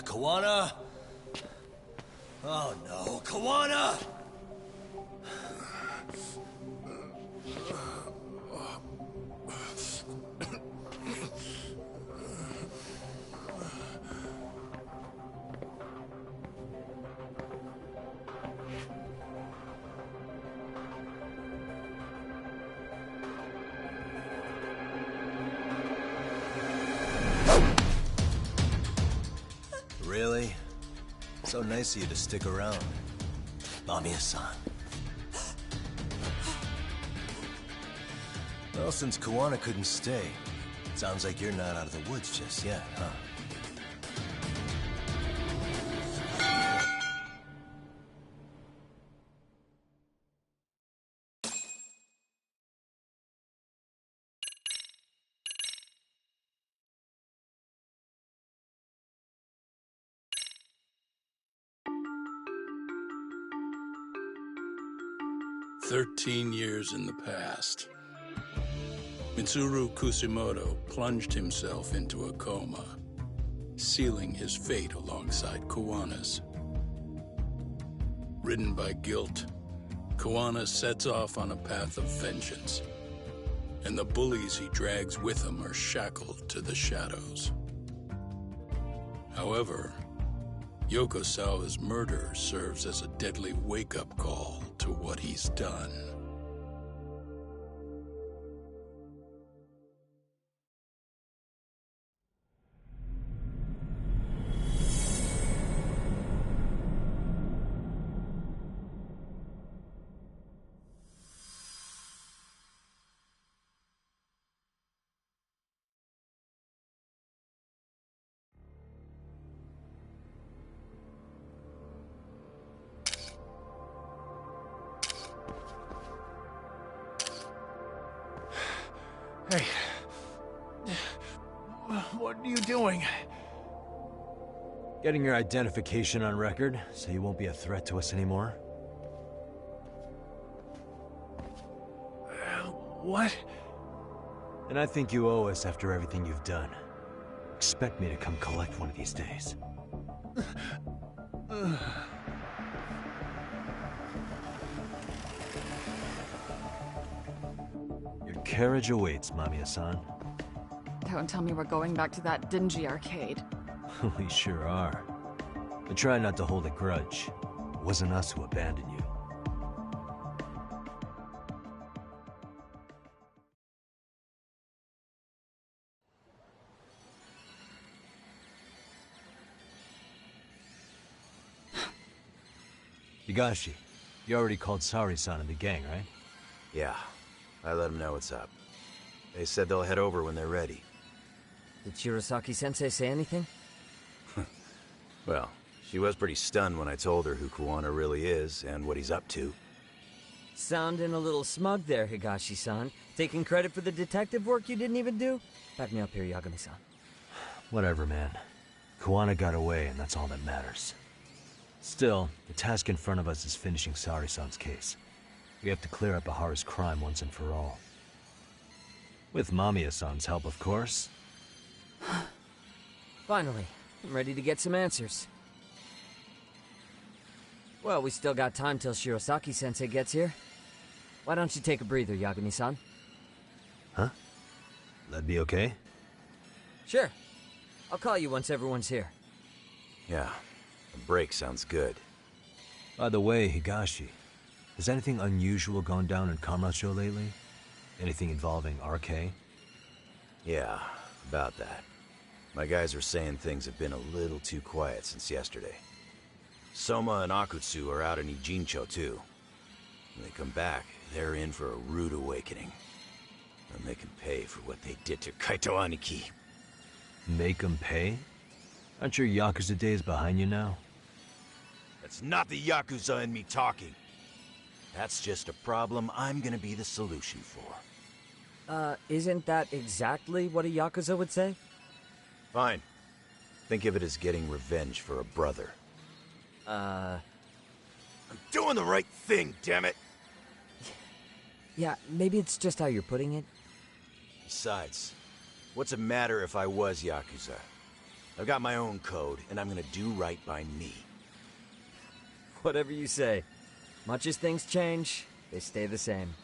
Kawana? Oh no, Kawana! Really? So nice of you to stick around. Mamiya-san. Well, since Kawana couldn't stay, sounds like you're not out of the woods just yet, huh? "13 years in the past. Mitsuru Kusimoto plunged himself into a coma, sealing his fate alongside Kawana's. Ridden by guilt, Kawana sets off on a path of vengeance, and the bullies he drags with him are shackled to the shadows. However, Yokosawa's murder serves as a deadly wake-up call to what he's done. Hey. What are you doing? Getting your identification on record, so you won't be a threat to us anymore? What? And I think you owe us after everything you've done. Expect me to come collect one of these days. Your carriage awaits, Mamiya-san. Don't tell me we're going back to that dingy arcade. We sure are. But try not to hold a grudge. It wasn't us who abandoned you. Higashi, you already called Sari-san and the gang, right? Yeah, I let them know what's up. They said they'll head over when they're ready. Did Shirosaki-sensei say anything? Well, she was pretty stunned when I told her who Kawana really is and what he's up to. Sounding a little smug there, Higashi-san. Taking credit for the detective work you didn't even do? Back me up here, Yagami-san. Whatever, man. Kawana got away, and that's all that matters. Still, the task in front of us is finishing Sari-san's case. We have to clear up Ahara's crime once and for all. With Mamiya-san's help, of course. Finally, I'm ready to get some answers. Well, we still got time till Shirosaki-sensei gets here. Why don't you take a breather, Yagami-san? Huh? That'd be okay? Sure. I'll call you once everyone's here. Yeah, a break sounds good. By the way, Higashi, has anything unusual gone down in Kamurocho lately? Anything involving RK? Yeah, about that. My guys are saying things have been a little too quiet since yesterday. Soma and Akutsu are out in Ijincho too. When they come back, they're in for a rude awakening. And they can pay for what they did to Kaito Aniki. Make them pay? Aren't your Yakuza days behind you now? That's not the Yakuza in me talking. That's just a problem I'm gonna be the solution for. Isn't that exactly what a Yakuza would say? Fine. Think of it as getting revenge for a brother. I'm doing the right thing, damn it! Yeah, maybe it's just how you're putting it. Besides, what's it matter if I was Yakuza? I've got my own code, and I'm gonna do right by me. Whatever you say. Much as things change, they stay the same.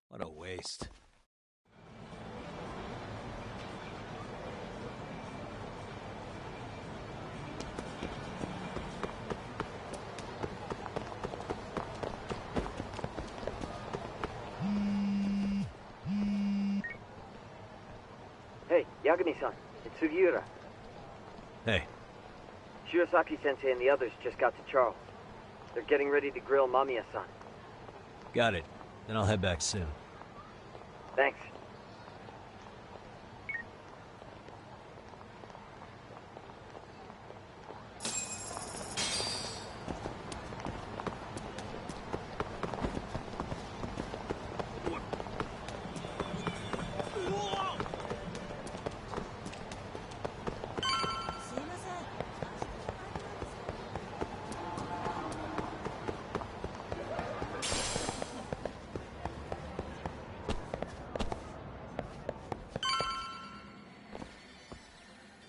What a waste. Hey, Yagami-san, it's Sugiura. Hey, Shirosaki-sensei and the others just got to Charles. They're getting ready to grill Mamiya-san. got it. Then I'll head back soon. Thanks.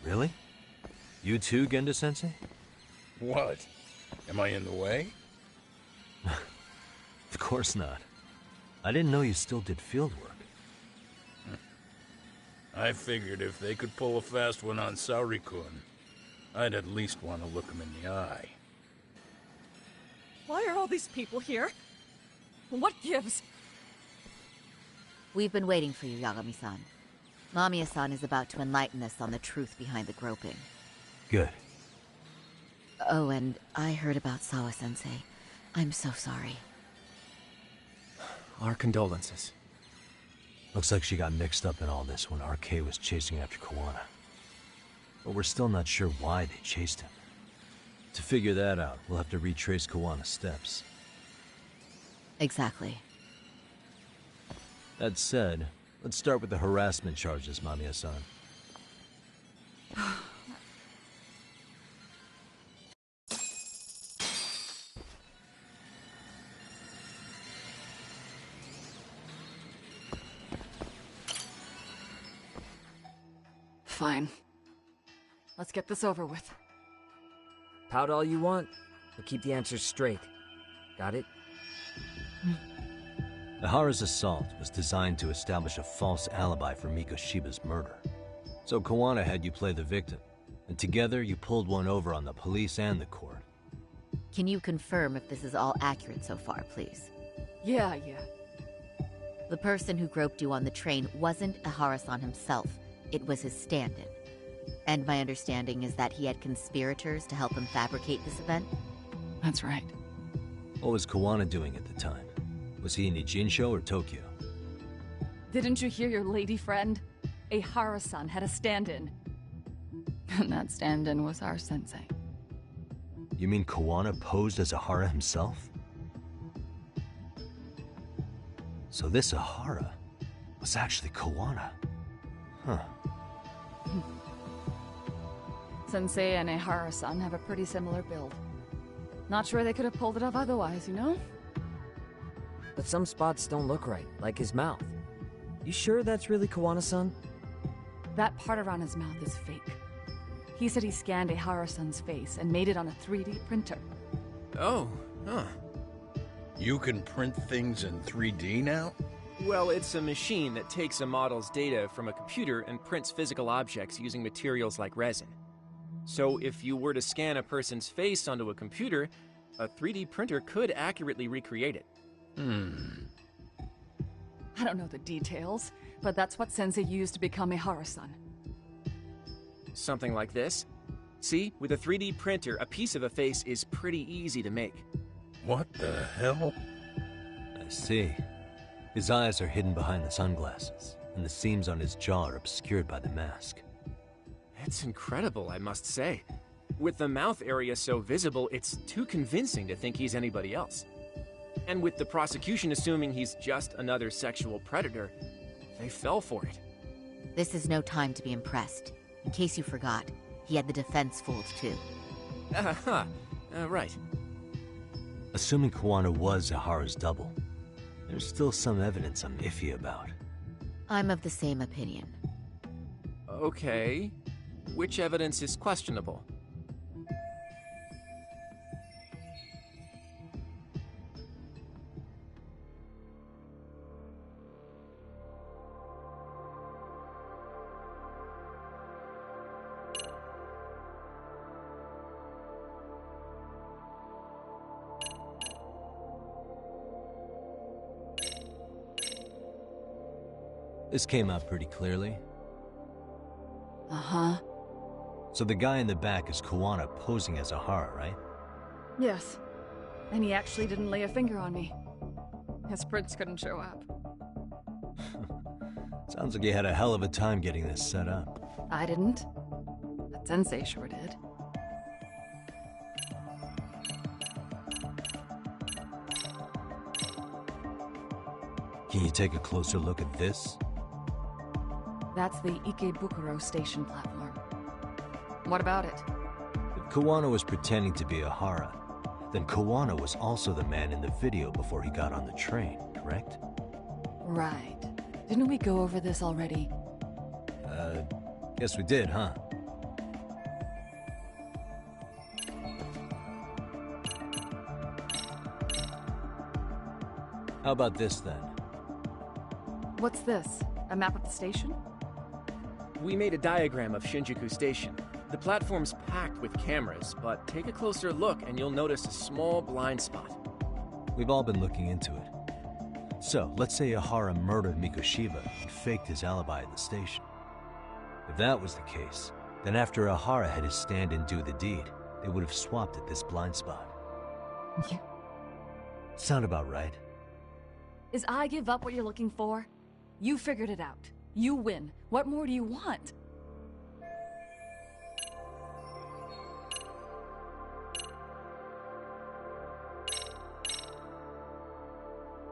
Really? You too, Genda-sensei? What? Am I in the way? Of course not. I didn't know you still did field work. I figured if they could pull a fast one on Saori-kun, I'd at least want to look him in the eye. Why are all these people here? What gives? We've been waiting for you, Yagami-san. Mamiya-san is about to enlighten us on the truth behind the groping. Good. Oh, and I heard about Sawa-sensei. I'm so sorry. Our condolences. Looks like she got mixed up in all this when RK was chasing after Kawana. But we're still not sure why they chased him. To figure that out, we'll have to retrace Kawana's steps. Exactly. That said, let's start with the harassment charges, Mamiya-san. Fine. Let's get this over with. Pout all you want, but keep the answers straight. Got it? Ihara's assault was designed to establish a false alibi for Mikoshiba's murder. So Kawana had you play the victim, and together you pulled one over on the police and the court. Can you confirm if this is all accurate so far, please? Yeah. The person who groped you on the train wasn't Ihara-san himself. It was his stand-in. And my understanding is that he had conspirators to help him fabricate this event? That's right. What was Kawana doing at the time? Was he in Ijincho or Tokyo? Didn't you hear your lady friend? Ihara-san had a stand-in. And that stand-in was our sensei. You mean Kawana posed as Ihara himself? So this Ihara was actually Kawana. Huh. Sensei and Ihara-san have a pretty similar build. Not sure they could have pulled it off otherwise, you know? But some spots don't look right, like his mouth. You sure that's really Kawana-san? That part around his mouth is fake. He said he scanned Ihara-san's face and made it on a 3D printer. Oh, huh. You can print things in 3D now? Well, it's a machine that takes a model's data from a computer and prints physical objects using materials like resin. So if you were to scan a person's face onto a computer, a 3D printer could accurately recreate it. I don't know the details, but that's what Sensei used to become a Hara-san. Something like this. See, with a 3D printer, a piece of a face is pretty easy to make. What the hell? I see. His eyes are hidden behind the sunglasses, and the seams on his jaw are obscured by the mask. It's incredible, I must say. With the mouth area so visible, it's too convincing to think he's anybody else. And with the prosecution assuming he's just another sexual predator, they fell for it. This is no time to be impressed. In case you forgot, he had the defense fooled too. Right. Assuming Kuwana was Ahara's double, there's still some evidence I'm iffy about. I'm of the same opinion. Okay. Which evidence is questionable? This came out pretty clearly. Uh-huh. So the guy in the back is Kuwana posing as Ahara, right? Yes. And he actually didn't lay a finger on me. His prints couldn't show up. Sounds like you had a hell of a time getting this set up. I didn't. But Sensei sure did. Can you take a closer look at this? That's the Ikebukuro station platform. What about it? If Kuwana was pretending to be Ahara, then Kuwana was also the man in the video before he got on the train, correct? Right. Didn't we go over this already? Guess we did, huh? How about this then? What's this? A map of the station? We made a diagram of Shinjuku Station. The platform's packed with cameras, but take a closer look and you'll notice a small blind spot. We've all been looking into it. So, let's say Ahara murdered Mikoshiba and faked his alibi at the station. If that was the case, then after Ahara had his stand-in do the deed, they would have swapped at this blind spot. Yeah. Sound about right? Is I give up what you're looking for? You figured it out. You win. What more do you want?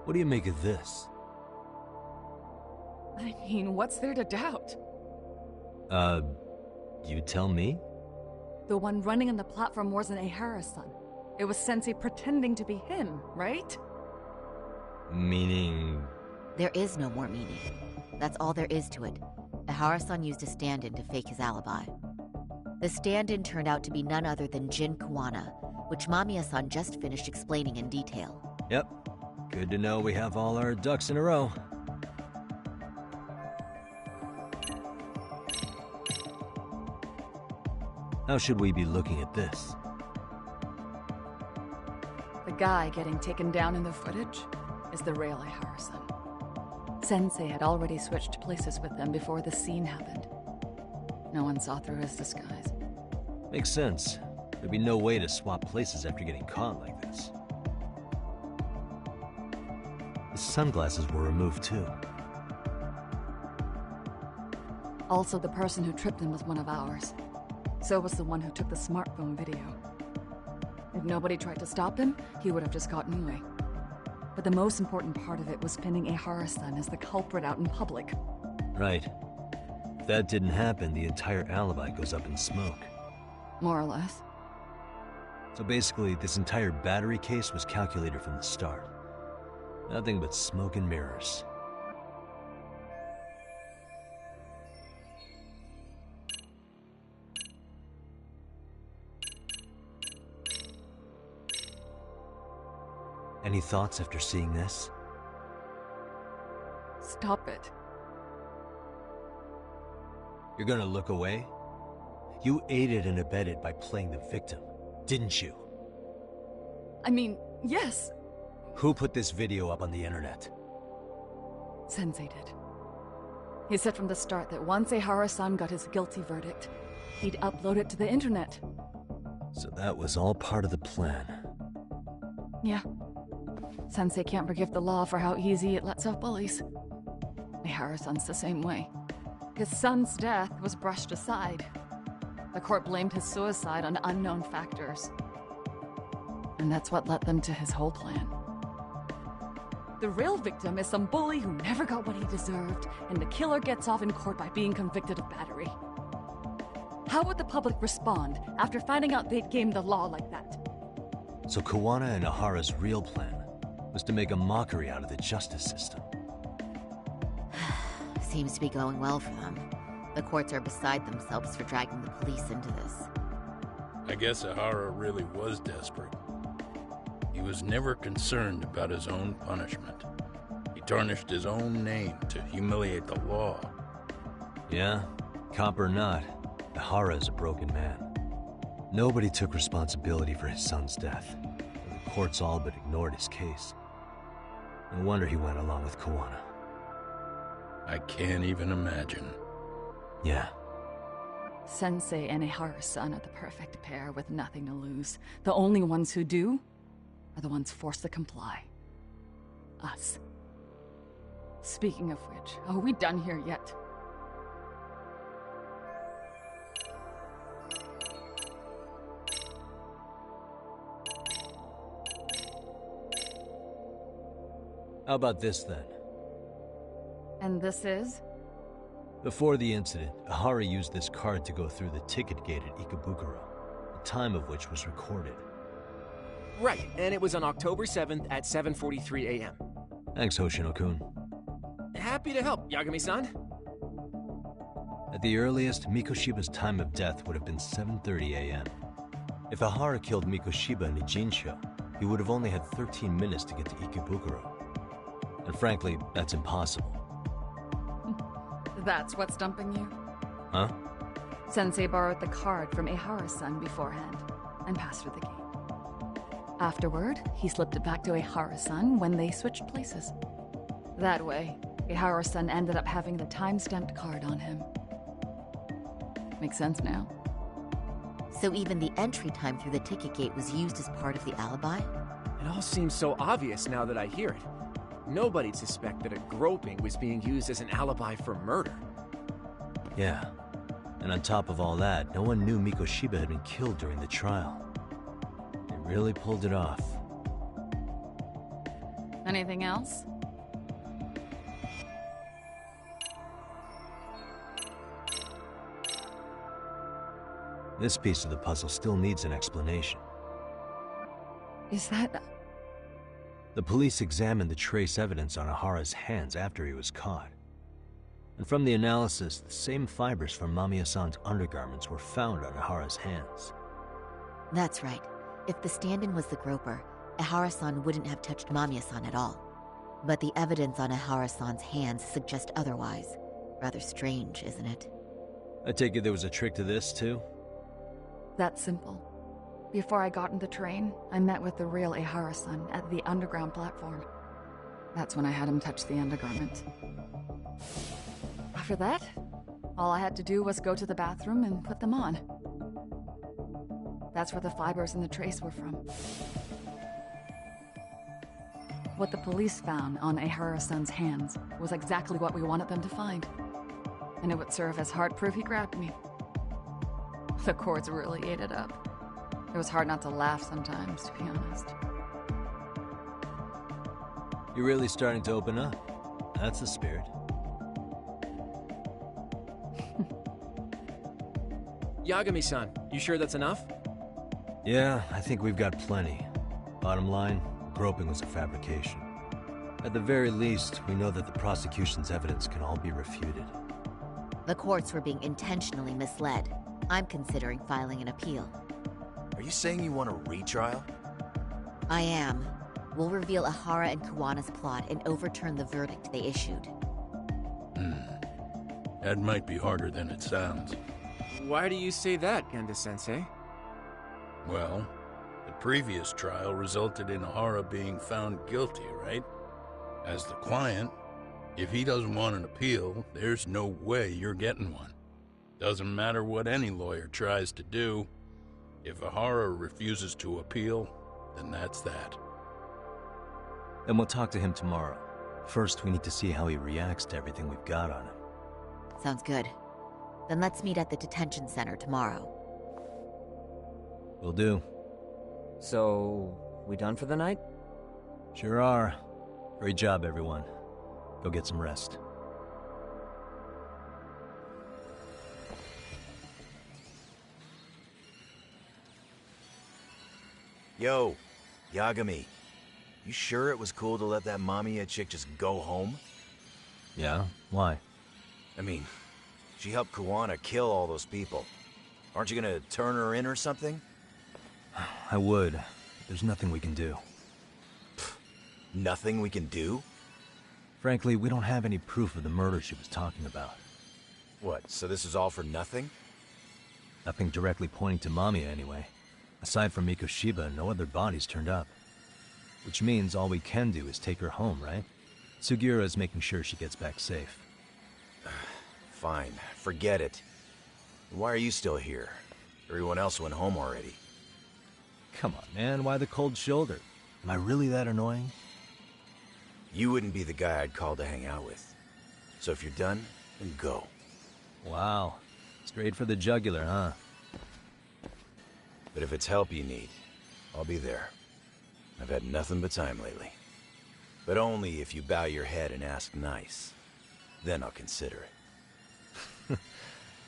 What do you make of this? I mean, what's there to doubt? You tell me? The one running on the platform wasn't Ahara-san. It was Sensei pretending to be him, right? Meaning... There is no more meaning. That's all there is to it. Ahara-san used a stand-in to fake his alibi. The stand-in turned out to be none other than Jin Kuwana, which Mamiya-san just finished explaining in detail. Yep. Good to know we have all our ducks in a row. How should we be looking at this? The guy getting taken down in the footage is the real Ahara-san. Sensei had already switched places with them before the scene happened. No one saw through his disguise. Makes sense. There'd be no way to swap places after getting caught like this. His sunglasses were removed too. Also, the person who tripped him was one of ours. So was the one who took the smartphone video. If nobody tried to stop him, he would have just gotten away. But the most important part of it was pinning Ahara-san as the culprit out in public. Right. If that didn't happen, the entire alibi goes up in smoke. More or less. So basically, this entire battery case was calculated from the start. Nothing but smoke and mirrors. Any thoughts after seeing this? stop it. You're gonna look away? You aided and abetted by playing the victim, didn't you? I mean, yes, Who put this video up on the internet? Sensei did. He said from the start that once Ehara-san got his guilty verdict, he'd upload it to the internet. So that was all part of the plan. Yeah. Sensei can't forgive the law for how easy it lets off bullies. Ehara-san's the same way. His son's death was brushed aside. The court blamed his suicide on unknown factors. And that's what led them to his whole plan. The real victim is some bully who never got what he deserved, and the killer gets off in court by being convicted of battery. How would the public respond after finding out they'd gamed the law like that? So Kuwana and Ahara's real plan was to make a mockery out of the justice system. Seems to be going well for them. The courts are beside themselves for dragging the police into this. I guess Ahara really was desperate. He was never concerned about his own punishment. He tarnished his own name to humiliate the law. Yeah, cop or not, Ahara is a broken man. Nobody took responsibility for his son's death. And the courts all but ignored his case. No wonder he went along with Kuwana. I can't even imagine. Yeah. Sensei and Ehara-san are the perfect pair with nothing to lose. The only ones who do are the ones forced to comply. Us. Speaking of which, are we done here yet? How about this then? And this is? Before the incident, Ahara used this card to go through the ticket gate at Ikebukuro, the time of which was recorded. Right, and it was on October 7th at 7:43 a.m. Thanks, Hoshino-kun. Happy to help, Yagami-san. At the earliest, Mikoshiba's time of death would have been 7:30 a.m. If Ahara killed Mikoshiba in Ijincho, he would have only had 13 minutes to get to Ikebukuro. And frankly, that's impossible. That's what's stumping you? Huh? Sensei borrowed the card from Ehara-san beforehand and passed her the gate. Afterward, he slipped it back to Ehara-san when they switched places. That way, Ehara-san ended up having the time-stamped card on him. Makes sense now? So even the entry time through the ticket gate was used as part of the alibi? It all seems so obvious now that I hear it. Nobody'd suspect that a groping was being used as an alibi for murder. Yeah. And on top of all that, no one knew Mikoshiba had been killed during the trial. They really pulled it off. Anything else? This piece of the puzzle still needs an explanation. Is that... The police examined the trace evidence on Ahara's hands after he was caught. And from the analysis, the same fibers from Mamiya-san's undergarments were found on Ahara's hands. That's right. If the stand-in was the groper, Ehara-san wouldn't have touched Mamiya-san at all. But the evidence on Ehara-san's hands suggests otherwise. Rather strange, isn't it? I take it there was a trick to this, too? That's simple. Before I got in the train, I met with the real Ehara-san at the underground platform. That's when I had him touch the undergarment. After that, all I had to do was go to the bathroom and put them on. That's where the fibers in the trace were from. What the police found on Ehara-san's hands was exactly what we wanted them to find. And it would serve as hard proof he grabbed me. The courts really ate it up. It was hard not to laugh sometimes, to be honest. You're really starting to open up. That's the spirit. Yagami-san, you sure that's enough? Yeah, I think we've got plenty. Bottom line, groping was a fabrication. At the very least, we know that the prosecution's evidence can all be refuted. The courts were being intentionally misled. I'm considering filing an appeal. Are you saying you want a retrial? I am. We'll reveal Ahara and Kuwana's plot and overturn the verdict they issued. That might be harder than it sounds. Why do you say that, Genda-sensei? Well, the previous trial resulted in Hara being found guilty, right? As the client, if he doesn't want an appeal, there's no way you're getting one. Doesn't matter what any lawyer tries to do. If Hara refuses to appeal, then that's that. Then we'll talk to him tomorrow. First, we need to see how he reacts to everything we've got on him. Sounds good. Then let's meet at the detention center tomorrow. Will do. So, we done for the night? Sure are. Great job, everyone. Go get some rest. Yo, Yagami. You sure it was cool to let that Mamiya chick just go home? Yeah? Why? I mean, she helped Kuwana kill all those people. Aren't you gonna turn her in or something? I would. There's nothing we can do. Nothing we can do? Frankly, we don't have any proof of the murder she was talking about. What, so this is all for nothing? Nothing directly pointing to Mamiya, anyway. Aside from Mikoshiba, no other bodies turned up. Which means all we can do is take her home, right? Sugiura is making sure she gets back safe. Fine, forget it. Why are you still here? Everyone else went home already. Come on, man, why the cold shoulder? Am I really that annoying? You wouldn't be the guy I'd call to hang out with. So if you're done, then go. Wow. Straight for the jugular, huh? But if it's help you need, I'll be there. I've had nothing but time lately. But only if you bow your head and ask nice. Then I'll consider it.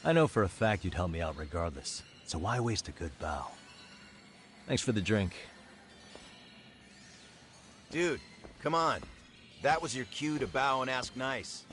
I know for a fact you'd help me out regardless, so why waste a good bow? Thanks for the drink. Dude, come on. That was your cue to bow and ask nice.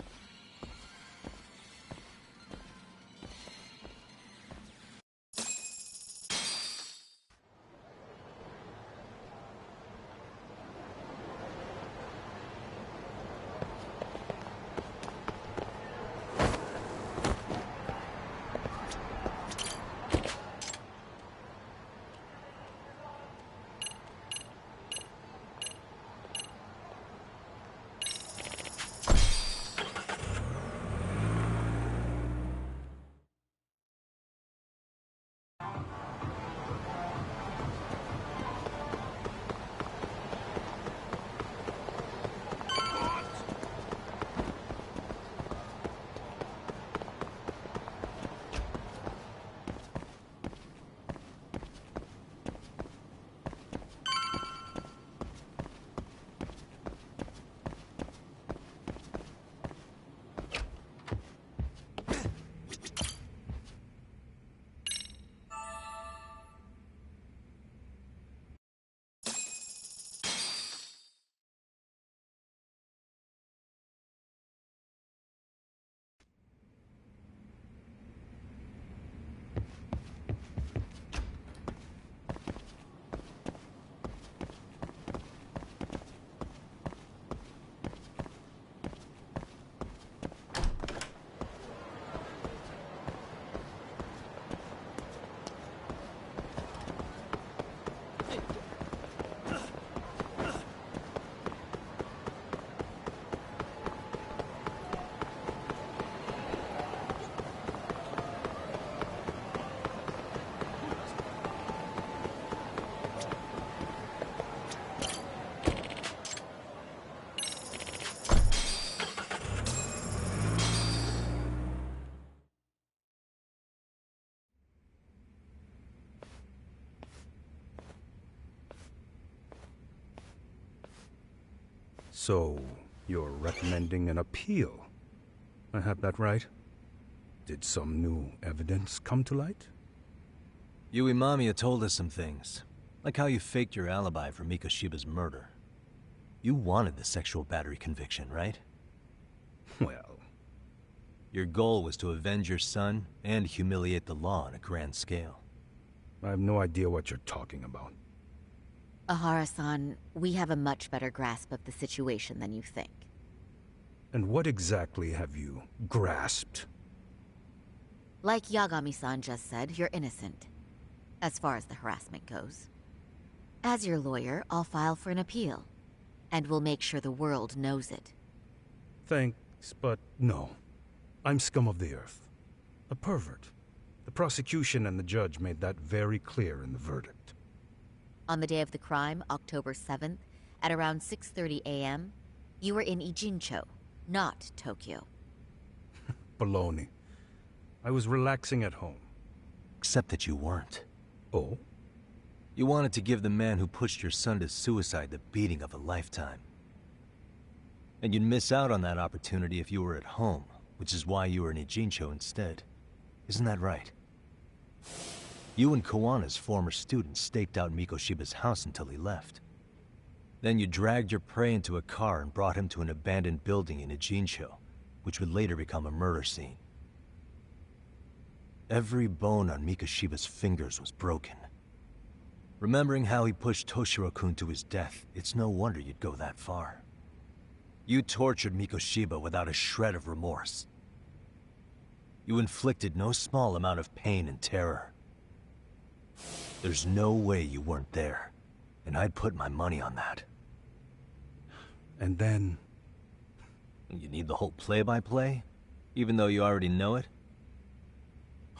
So, you're recommending an appeal? I have that right? Did some new evidence come to light? Yui Mamiya told us some things, like how you faked your alibi for Mikoshiba's murder. You wanted the sexual battery conviction, right? Well... Your goal was to avenge your son and humiliate the law on a grand scale. I have no idea what you're talking about. Ahara-san, we have a much better grasp of the situation than you think. And what exactly have you grasped? Like Yagami-san just said, you're innocent. As far as the harassment goes. As your lawyer, I'll file for an appeal. And we'll make sure the world knows it. Thanks, but no. I'm scum of the earth. A pervert. The prosecution and the judge made that very clear in the verdict. On the day of the crime, October 7th, at around 6:30 a.m., you were in Ijincho, not Tokyo. Baloney. I was relaxing at home. Except that you weren't. Oh? You wanted to give the man who pushed your son to suicide the beating of a lifetime. And you'd miss out on that opportunity if you were at home, which is why you were in Ijincho instead. Isn't that right? You and Kawana's former student staked out Mikoshiba's house until he left. Then you dragged your prey into a car and brought him to an abandoned building in Ijincho, which would later become a murder scene. Every bone on Mikoshiba's fingers was broken. Remembering how he pushed Toshiro-kun to his death, it's no wonder you'd go that far. You tortured Mikoshiba without a shred of remorse. You inflicted no small amount of pain and terror. There's no way you weren't there, and I'd put my money on that. And then... You need the whole play-by-play? Even though you already know it?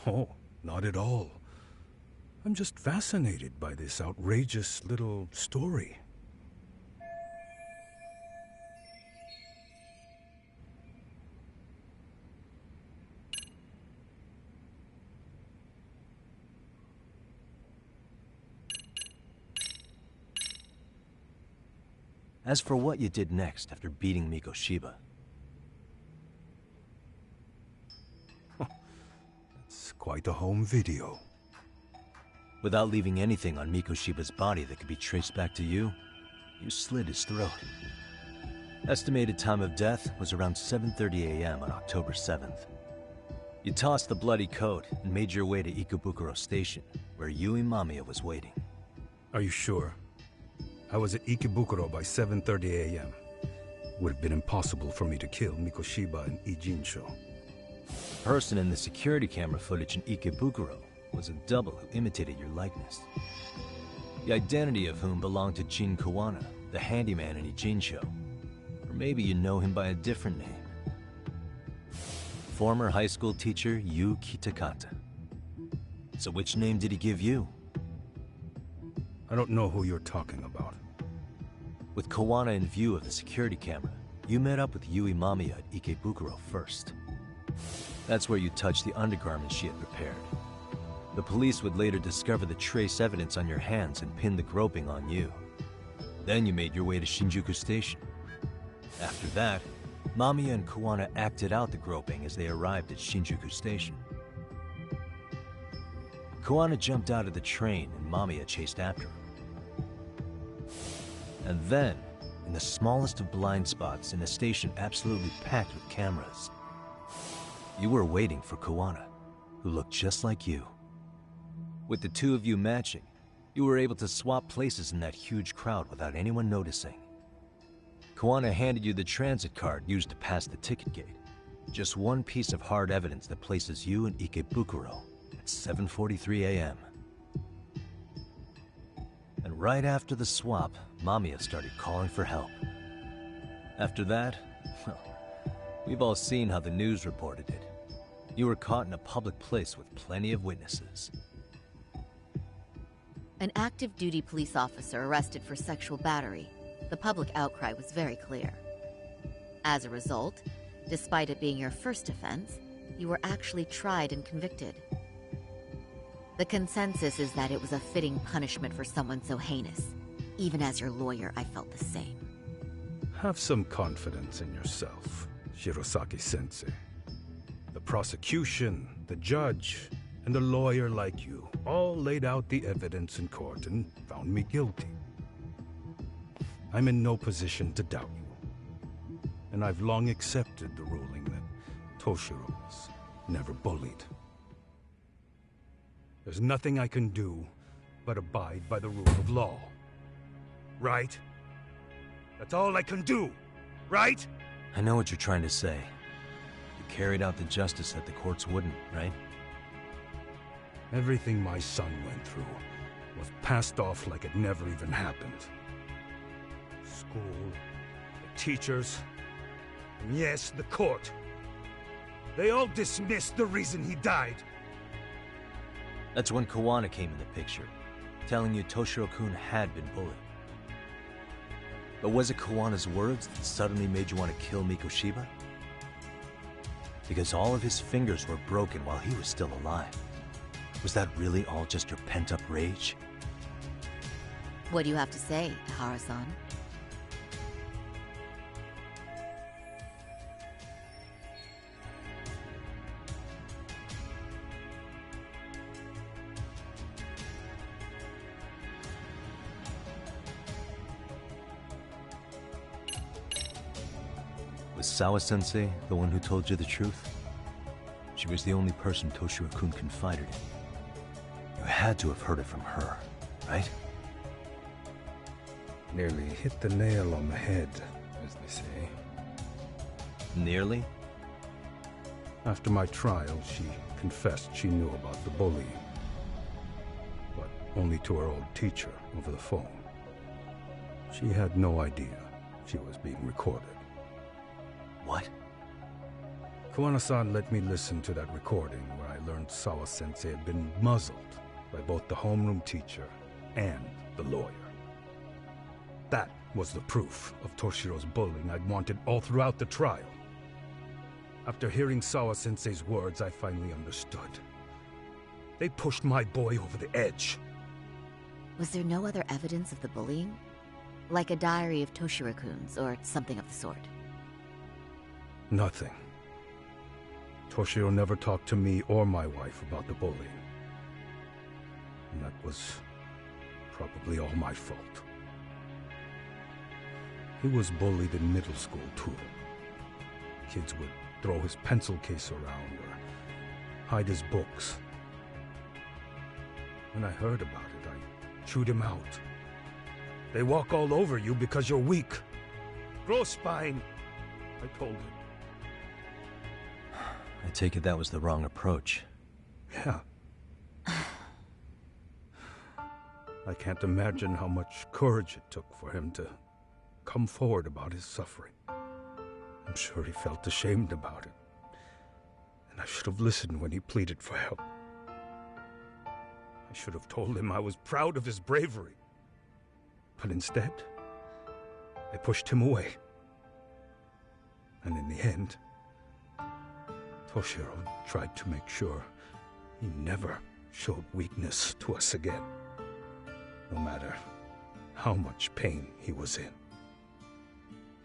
Oh, not at all. I'm just fascinated by this outrageous little story. As for what you did next after beating Mikoshiba... It's quite a home video. Without leaving anything on Mikoshiba's body that could be traced back to you, you slit his throat. Estimated time of death was around 7:30 a.m. on October 7th. You tossed the bloody coat and made your way to Ikebukuro Station, where Yui Mamiya was waiting. Are you sure? I was at Ikebukuro by 7:30 a.m. Would have been impossible for me to kill Mikoshiba in Ijincho. The person in the security camera footage in Ikebukuro was a double who imitated your likeness. The identity of whom belonged to Jin Kawana, the handyman in Ijincho. Or maybe you know him by a different name. Former high school teacher Yu Kitakata. So which name did he give you? I don't know who you're talking about. With Kawana in view of the security camera, you met up with Yui Mamiya at Ikebukuro first. That's where you touched the undergarments she had prepared. The police would later discover the trace evidence on your hands and pin the groping on you. Then you made your way to Shinjuku Station. After that, Mamiya and Kawana acted out the groping as they arrived at Shinjuku Station. Kawana jumped out of the train and Mamiya chased after him. And then, in the smallest of blind spots in a station absolutely packed with cameras, you were waiting for Kawana, who looked just like you. With the two of you matching, you were able to swap places in that huge crowd without anyone noticing. Kawana handed you the transit card used to pass the ticket gate. Just one piece of hard evidence that places you in Ikebukuro at 7:43 a.m. And right after the swap, Mamiya started calling for help. After that, well, we've all seen how the news reported it. You were caught in a public place with plenty of witnesses. An active duty police officer arrested for sexual battery. The public outcry was very clear. As a result, despite it being your first offense, you were actually tried and convicted. The consensus is that it was a fitting punishment for someone so heinous. Even as your lawyer, I felt the same. Have some confidence in yourself, Shirosaki-sensei. The prosecution, the judge, and a lawyer like you all laid out the evidence in court and found me guilty. I'm in no position to doubt you. And I've long accepted the ruling that Toshiro was never bullied. There's nothing I can do but abide by the rule of law. Right? That's all I can do, right? I know what you're trying to say. You carried out the justice that the courts wouldn't, right? Everything my son went through was passed off like it never even happened. School, the teachers, and yes, the court. They all dismissed the reason he died. That's when Kawana came in the picture, telling you Toshiro-kun had been bullied. But was it Kawana's words that suddenly made you want to kill Mikoshiba? Because all of his fingers were broken while he was still alive. Was that really all just your pent-up rage? What do you have to say, Ihara-san? Was Sawa-sensei the one who told you the truth? She was the only person Toshiro-kun confided in. You had to have heard it from her, right? Nearly hit the nail on the head, as they say. Nearly? After my trial, she confessed she knew about the bullying. But only to her old teacher over the phone. She had no idea she was being recorded. What? Kawana-san let me listen to that recording where I learned Sawa-sensei had been muzzled by both the homeroom teacher and the lawyer. That was the proof of Toshiro's bullying I'd wanted all throughout the trial. After hearing Sawa-sensei's words, I finally understood. They pushed my boy over the edge. Was there no other evidence of the bullying? Like a diary of Toshiro-kun's or something of the sort? Nothing. Toshiro never talked to me or my wife about the bullying. And that was probably all my fault. He was bullied in middle school, too. Kids would throw his pencil case around or hide his books. When I heard about it, I chewed him out. They walk all over you because you're weak. Grow spine, I told him. I take it that was the wrong approach. Yeah. I can't imagine how much courage it took for him to come forward about his suffering. I'm sure he felt ashamed about it. And I should have listened when he pleaded for help. I should have told him I was proud of his bravery. But instead, I pushed him away. And in the end, Toshiro tried to make sure he never showed weakness to us again, no matter how much pain he was in.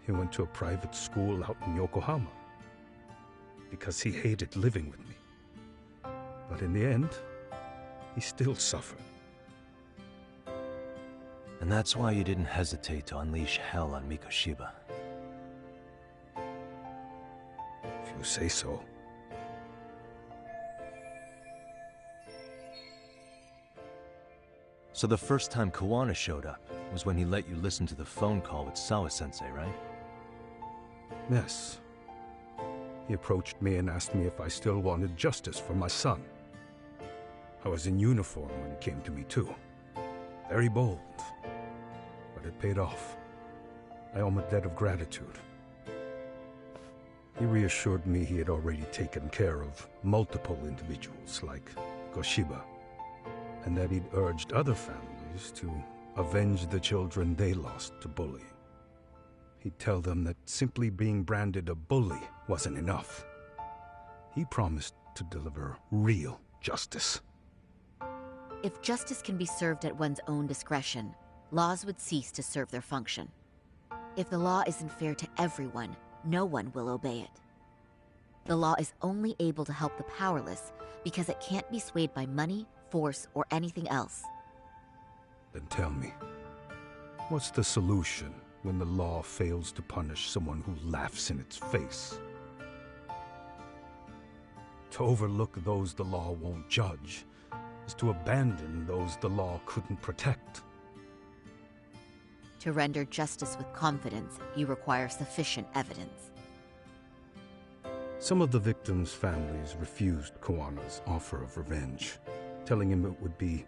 He went to a private school out in Yokohama because he hated living with me. But in the end, he still suffered. And that's why you didn't hesitate to unleash hell on Mikoshiba. If you say so. So the first time Kawana showed up was when he let you listen to the phone call with Sawa-sensei, right? Yes. He approached me and asked me if I still wanted justice for my son. I was in uniform when he came to me too. Very bold. But it paid off. I owe him a debt of gratitude. He reassured me he had already taken care of multiple individuals like Goshiba, and that he'd urged other families to avenge the children they lost to bullying. He'd tell them that simply being branded a bully wasn't enough. He promised to deliver real justice. If justice can be served at one's own discretion, laws would cease to serve their function. If the law isn't fair to everyone, no one will obey it. The law is only able to help the powerless because it can't be swayed by money, force, or anything else. Then tell me, what's the solution when the law fails to punish someone who laughs in its face? To overlook those the law won't judge is to abandon those the law couldn't protect. To render justice with confidence, you require sufficient evidence. Some of the victims' families refused Kuwana's offer of revenge, telling him it would be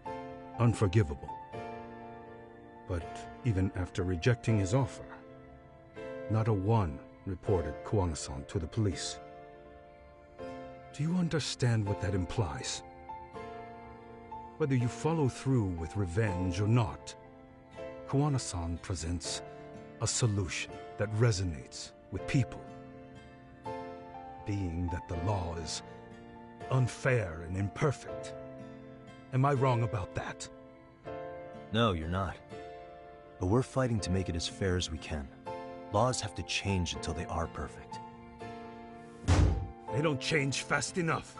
unforgivable. But even after rejecting his offer, not a one reported Kuwana-san to the police. Do you understand what that implies? Whether you follow through with revenge or not, Kuwana-san presents a solution that resonates with people. Being that the law is unfair and imperfect. Am I wrong about that? No, you're not. But we're fighting to make it as fair as we can. Laws have to change until they are perfect. They don't change fast enough.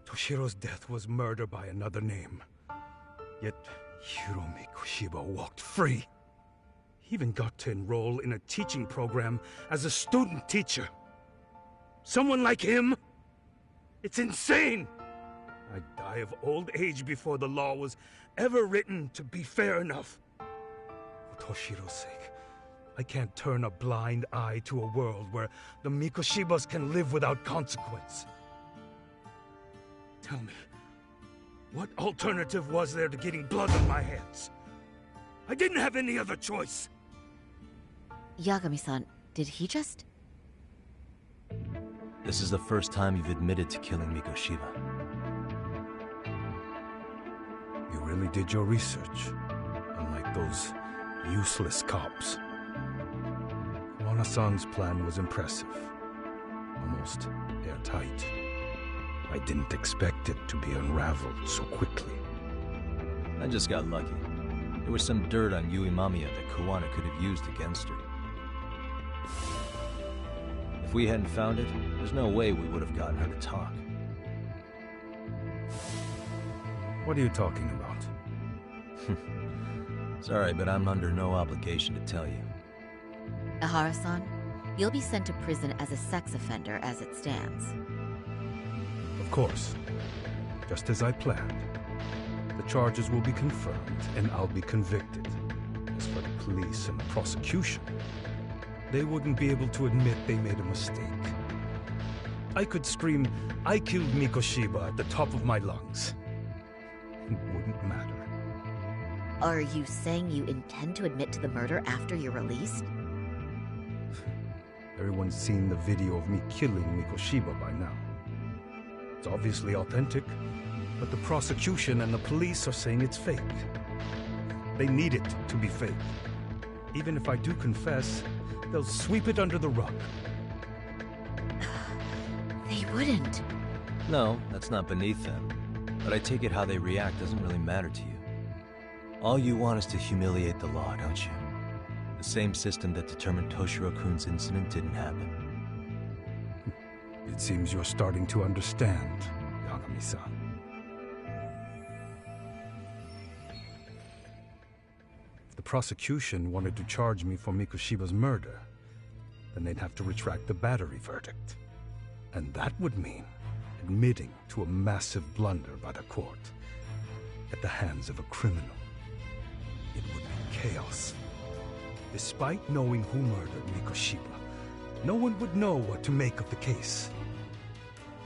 Toshiro's death was murder by another name. Yet Hiromi Kushiba walked free. He even got to enroll in a teaching program as a student teacher. Someone like him? It's insane! I'd die of old age before the law was ever written to be fair enough. For Toshiro's sake, I can't turn a blind eye to a world where the Mikoshibas can live without consequence. Tell me, what alternative was there to getting blood on my hands? I didn't have any other choice. Yagami-san, did he just... This is the first time you've admitted to killing Mikoshiba. You really did your research, unlike those useless cops. Kuwana-san's plan was impressive, almost airtight. I didn't expect it to be unraveled so quickly. I just got lucky. There was some dirt on Yui Mamiya that Kuwana could have used against her. If we hadn't found it, there's no way we would have gotten her to talk. What are you talking about? Sorry, but I'm under no obligation to tell you. Ihara-san, you'll be sent to prison as a sex offender as it stands. Of course. Just as I planned. The charges will be confirmed, and I'll be convicted. As for the police and the prosecution, they wouldn't be able to admit they made a mistake. I could scream, "I killed Mikoshiba" at the top of my lungs. It wouldn't matter. Are you saying you intend to admit to the murder after you're released? Everyone's seen the video of me killing Mikoshiba by now. It's obviously authentic, but the prosecution and the police are saying it's fake. They need it to be fake. Even if I do confess, they'll sweep it under the rug. They wouldn't. No, that's not beneath them. But I take it how they react doesn't really matter to you. All you want is to humiliate the law, don't you? The same system that determined Toshiro-kun's incident didn't happen. It seems you're starting to understand, Yagami-san. If the prosecution wanted to charge me for Mikoshiba's murder, then they'd have to retract the battery verdict. And that would mean admitting to a massive blunder by the court at the hands of a criminal. It would be chaos. Despite knowing who murdered Mikoshiba, no one would know what to make of the case.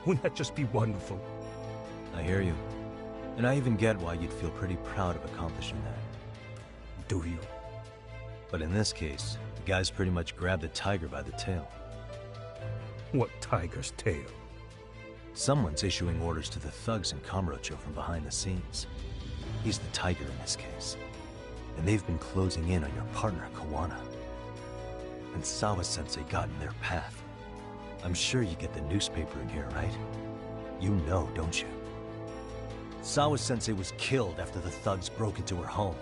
Wouldn't that just be wonderful? I hear you. And I even get why you'd feel pretty proud of accomplishing that. Do you? But in this case, the guy's pretty much grabbed the tiger by the tail. What tiger's tail? Someone's issuing orders to the thugs in Kamurocho from behind the scenes. He's the tiger in this case. And they've been closing in on your partner, Kuwana. And Sawa-sensei got in their path. I'm sure you get the newspaper in here, right? You know, don't you? Sawa-sensei was killed after the thugs broke into her home.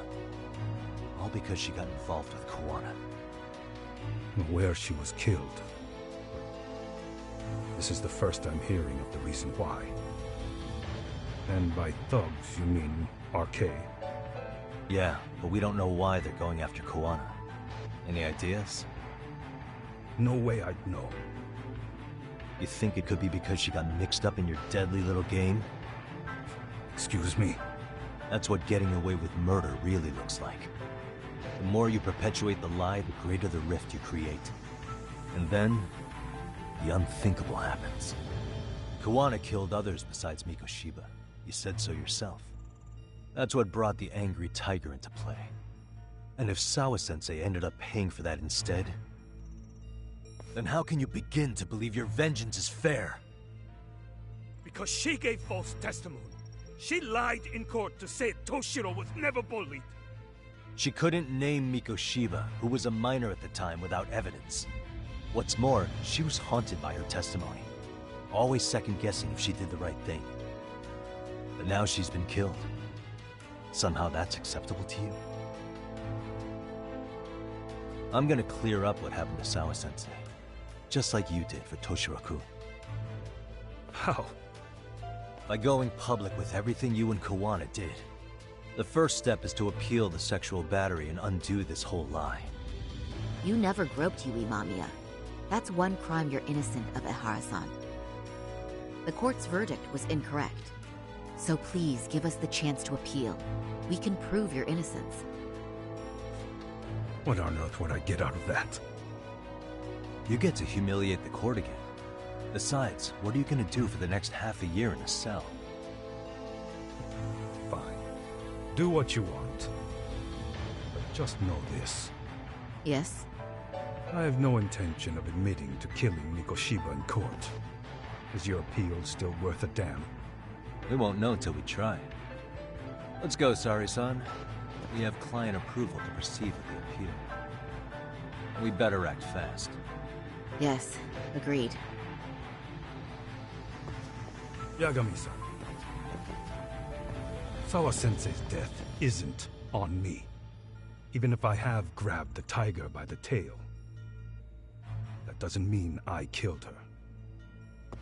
All because she got involved with Kuwana. Where she was killed. This is the first I'm hearing of the reason why. And by thugs, you mean RK? Yeah, but we don't know why they're going after Kuwana. Any ideas? No way I'd know. You think it could be because she got mixed up in your deadly little game? Excuse me? That's what getting away with murder really looks like. The more you perpetuate the lie, the greater the rift you create. And then, the unthinkable happens. Kuwana killed others besides Mikoshiba. You said so yourself. That's what brought the angry tiger into play. And if Sawa-sensei ended up paying for that instead, then how can you begin to believe your vengeance is fair? Because she gave false testimony. She lied in court to say Toshiro was never bullied. She couldn't name Mikoshiba, who was a minor at the time, without evidence. What's more, she was haunted by her testimony, always second-guessing if she did the right thing. But now she's been killed. Somehow that's acceptable to you? I'm gonna clear up what happened to Sawa-sensei, just like you did for Toshiro-kun. How? By going public with everything you and Kuwana did. The first step is to appeal the sexual battery and undo this whole lie. You never groped Yui Mamiya. That's one crime you're innocent of, Ehara-san. The court's verdict was incorrect. So please give us the chance to appeal. We can prove your innocence. What on earth would I get out of that? You get to humiliate the court again. Besides, what are you gonna do for the next half a year in a cell? Fine. Do what you want. But just know this. Yes? I have no intention of admitting to killing Mikoshiba in court. Is your appeal still worth a damn? We won't know till we try. Let's go, Sari-san. We have client approval to proceed with the appeal. We better act fast. Yes, agreed. Yagami-san. Sawa-sensei's death isn't on me. Even if I have grabbed the tiger by the tail. That doesn't mean I killed her.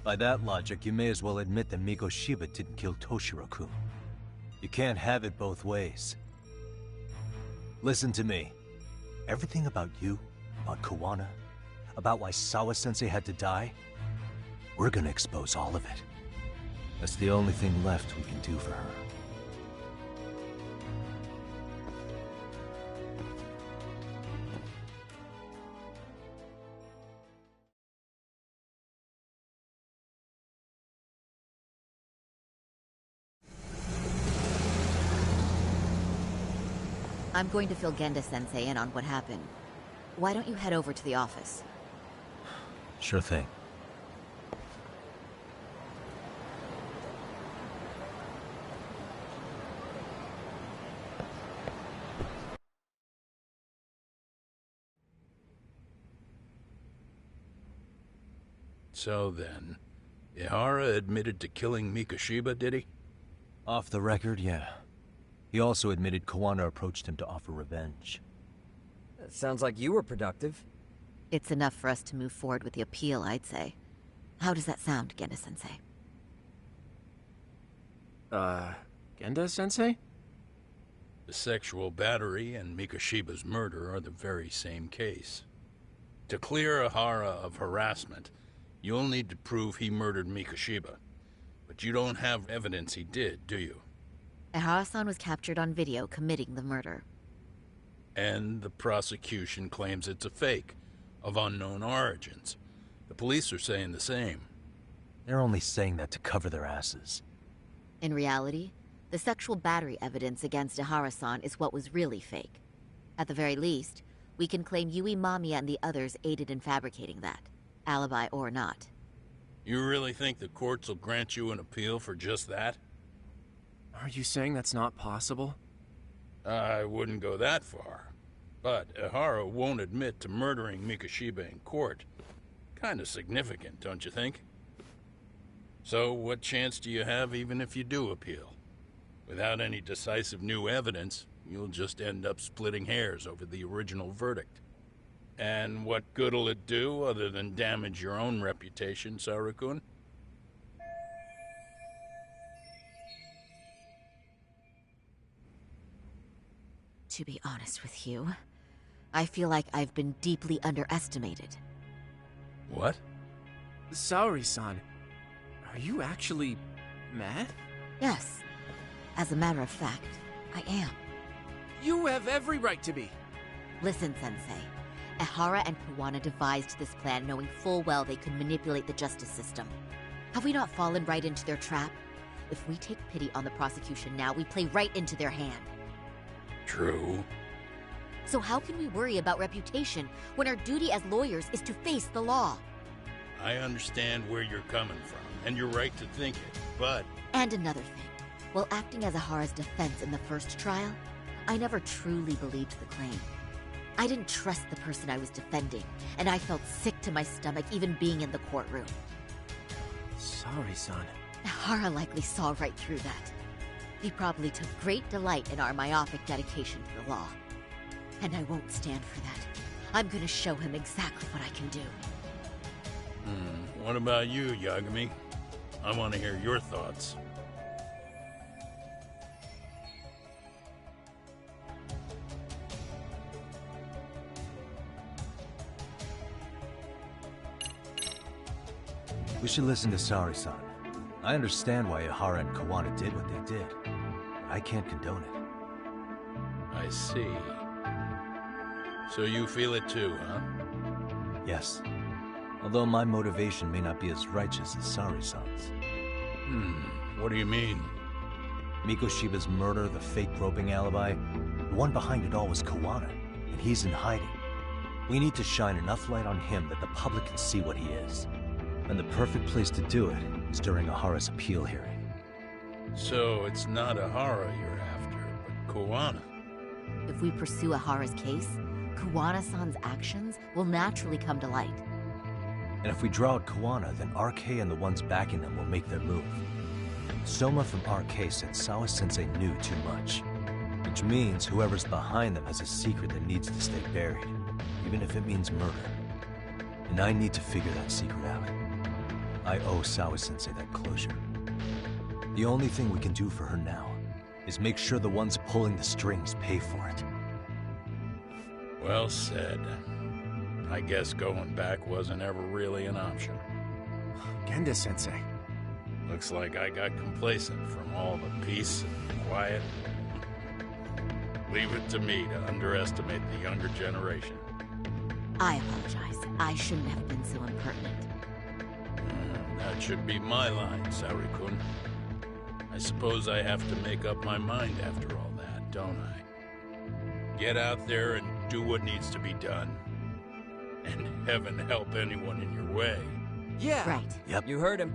By that logic, you may as well admit that Mikoshiba didn't kill Toshiro-kun. You can't have it both ways. Listen to me. Everything about you, about Kuwana, about why Sawa-sensei had to die, we're gonna expose all of it. That's the only thing left we can do for her. I'm going to fill Genda-sensei in on what happened. Why don't you head over to the office? Sure thing. So then, Ehara admitted to killing Mikoshiba, did he? Off the record, yeah. He also admitted Kuwana approached him to offer revenge. That sounds like you were productive. It's enough for us to move forward with the appeal, I'd say. How does that sound, Genda-sensei? Genda-sensei? The sexual battery and Mikoshiba's murder are the very same case. To clear Ehara of harassment, you'll need to prove he murdered Mikoshiba. But you don't have evidence he did, do you? Ehara-san was captured on video committing the murder. And the prosecution claims it's a fake, of unknown origins. The police are saying the same. They're only saying that to cover their asses. In reality, the sexual battery evidence against Ehara-san is what was really fake. At the very least, we can claim Yui Mamiya and the others aided in fabricating that, alibi or not. You really think the courts will grant you an appeal for just that? Are you saying that's not possible? I wouldn't go that far. But Ehara won't admit to murdering Mikoshiba in court. Kinda significant, don't you think? So what chance do you have even if you do appeal? Without any decisive new evidence, you'll just end up splitting hairs over the original verdict. And what good'll it do other than damage your own reputation, Saru-kun? To be honest with you, I feel like I've been deeply underestimated. What? Saori-san, are you actually mad? Yes. As a matter of fact, I am. You have every right to be. Listen, Sensei. Ehara and Kuwana devised this plan knowing full well they could manipulate the justice system. Have we not fallen right into their trap? If we take pity on the prosecution now, we play right into their hand. True. So how can we worry about reputation when our duty as lawyers is to face the law? I understand where you're coming from, and you're right to think it, but... And another thing. While acting as Ehara's defense in the first trial, I never truly believed the claim. I didn't trust the person I was defending, and I felt sick to my stomach even being in the courtroom. Sorry, son. Ehara likely saw right through that. He probably took great delight in our myopic dedication to the law. And I won't stand for that. I'm gonna show him exactly what I can do. What about you, Yagami? I want to hear your thoughts. We should listen to Sari-san. I understand why Ehara and Kuwana did what they did, but I can't condone it. I see. So you feel it too, huh? Yes. Although my motivation may not be as righteous as Sari-san's. What do you mean? Mikoshiba's murder, the fake groping alibi, the one behind it all was Kuwana, and he's in hiding. We need to shine enough light on him that the public can see what he is. And the perfect place to do it is during Ehara's appeal hearing. So it's not Ehara you're after, but Kuwana. If we pursue Ehara's case, Kuwana-san's actions will naturally come to light. And if we draw out Kuwana, then RK and the ones backing them will make their move. Soma from RK said Sawa-sensei knew too much. Which means whoever's behind them has a secret that needs to stay buried, even if it means murder. And I need to figure that secret out. I owe Sawa-sensei that closure. The only thing we can do for her now is make sure the ones pulling the strings pay for it. Well said. I guess going back wasn't ever really an option. Genda-sensei. Looks like I got complacent from all the peace and quiet. Leave it to me to underestimate the younger generation. I apologize. I shouldn't have been so impertinent. That should be my line, Sari-kun. I suppose I have to make up my mind after all that, don't I? Get out there and do what needs to be done. And heaven help anyone in your way. Yeah. Right. Yep. You heard him.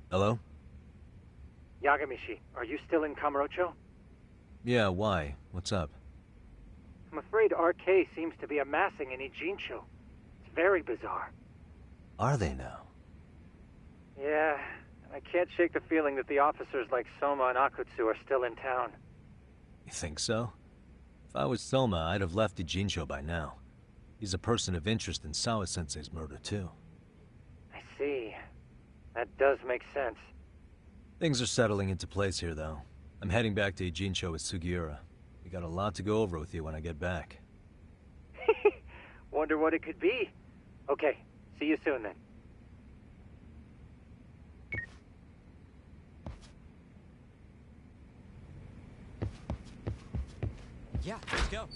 Hello? Yagamishi, are you still in Kamurocho? Yeah, why? What's up? I'm afraid RK seems to be amassing in Ijincho. It's very bizarre. Are they now? Yeah, I can't shake the feeling that the officers like Soma and Akutsu are still in town. You think so? If I was Soma, I'd have left Ijincho by now. He's a person of interest in Sawa-sensei's murder, too. I see. That does make sense. Things are settling into place here, though. I'm heading back to Ijincho with Sugiura. We got a lot to go over with you when I get back. Wonder what it could be. Okay, see you soon then. Yeah, let's go.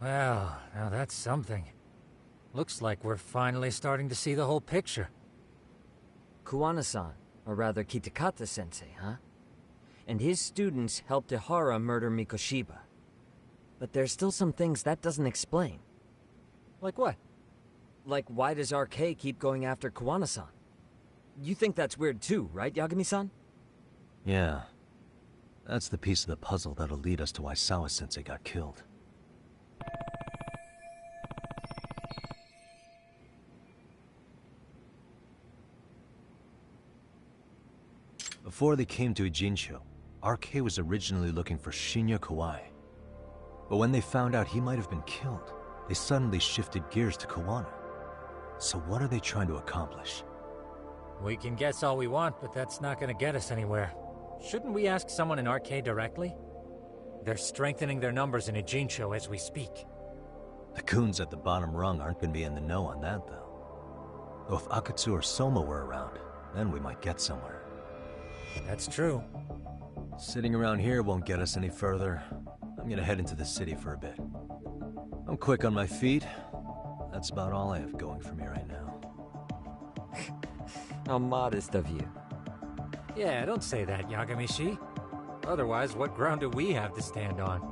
Well, now that's something. Looks like we're finally starting to see the whole picture. Kuwana-san, or rather Kitakata-sensei, huh? And his students helped Ihara murder Mikoshiba. But there's still some things that doesn't explain. Like what? Like, why does RK keep going after Kuwana-san? You think that's weird too, right, Yagami-san? Yeah. That's the piece of the puzzle that'll lead us to why Sawa-sensei got killed. Before they came to Ijincho, RK was originally looking for Shinya Kawai. But when they found out he might have been killed, they suddenly shifted gears to Kuwana. So what are they trying to accomplish? We can guess all we want, but that's not gonna get us anywhere. Shouldn't we ask someone in RK directly? They're strengthening their numbers in Ijincho as we speak. The goons at the bottom rung aren't gonna be in the know on that, though. Though if Akatsu or Soma were around, then we might get somewhere. That's true. Sitting around here won't get us any further. I'm gonna head into the city for a bit. I'm quick on my feet. That's about all I have going for me right now. How modest of you. Yeah, don't say that, Yagami-shi. Otherwise, what ground do we have to stand on?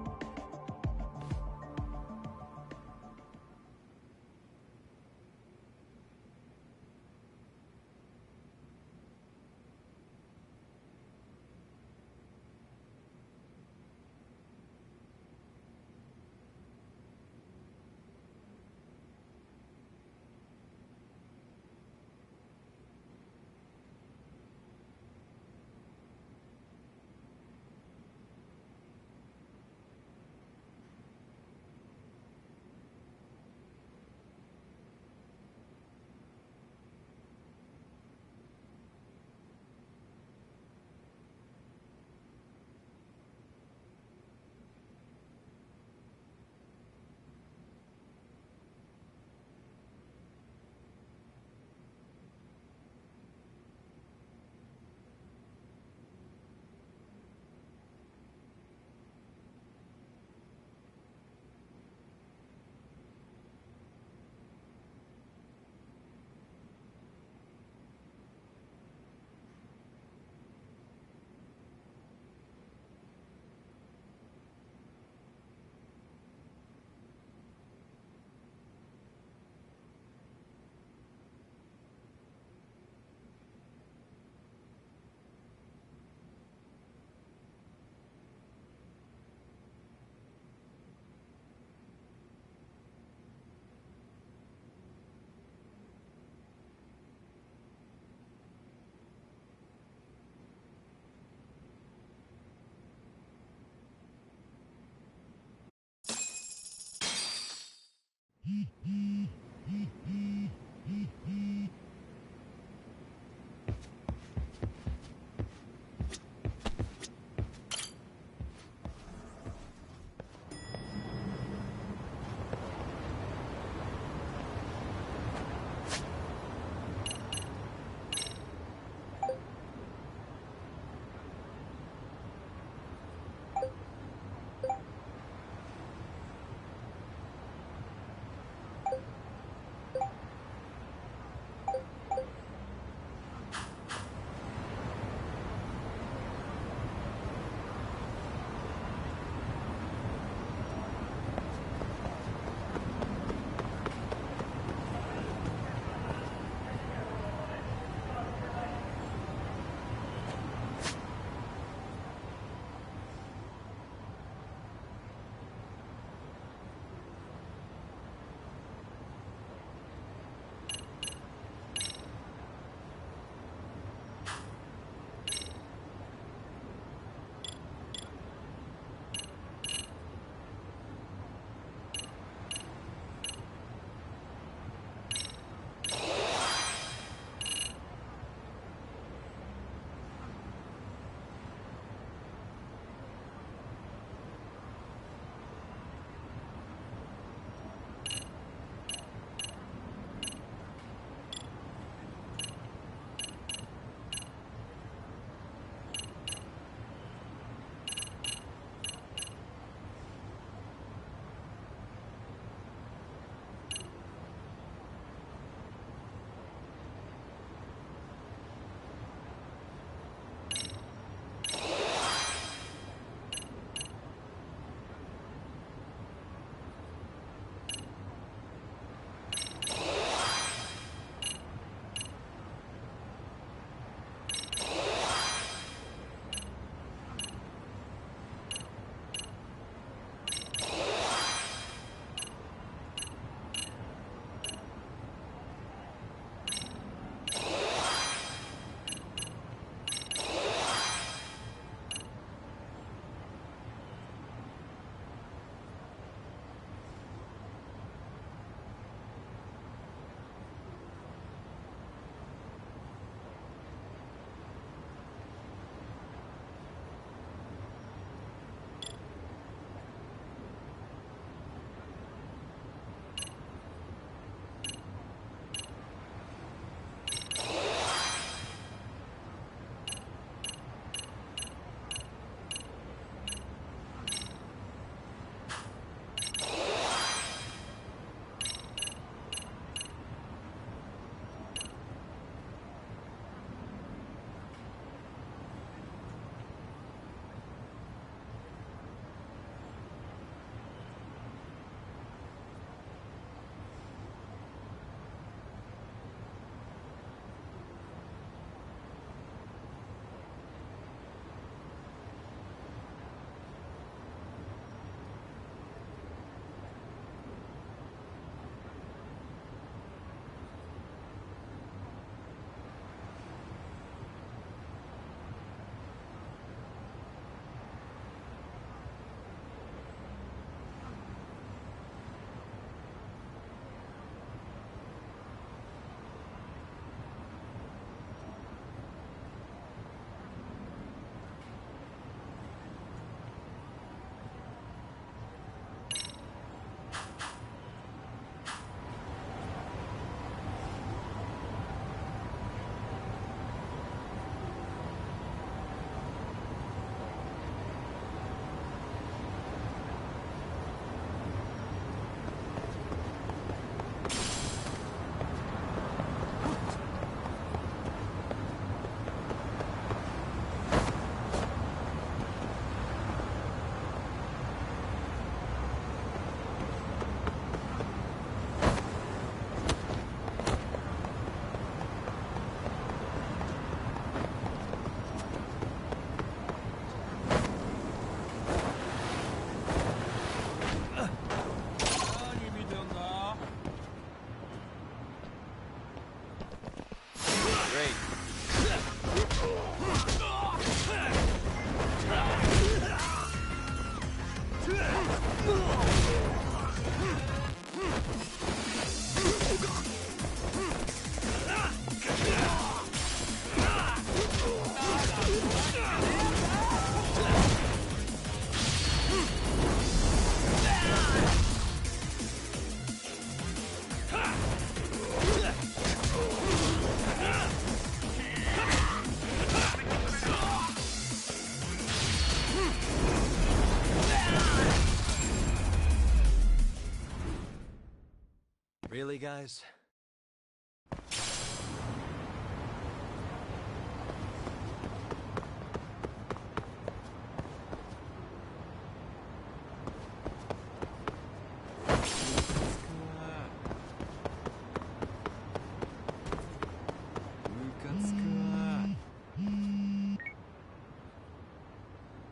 Really, guys?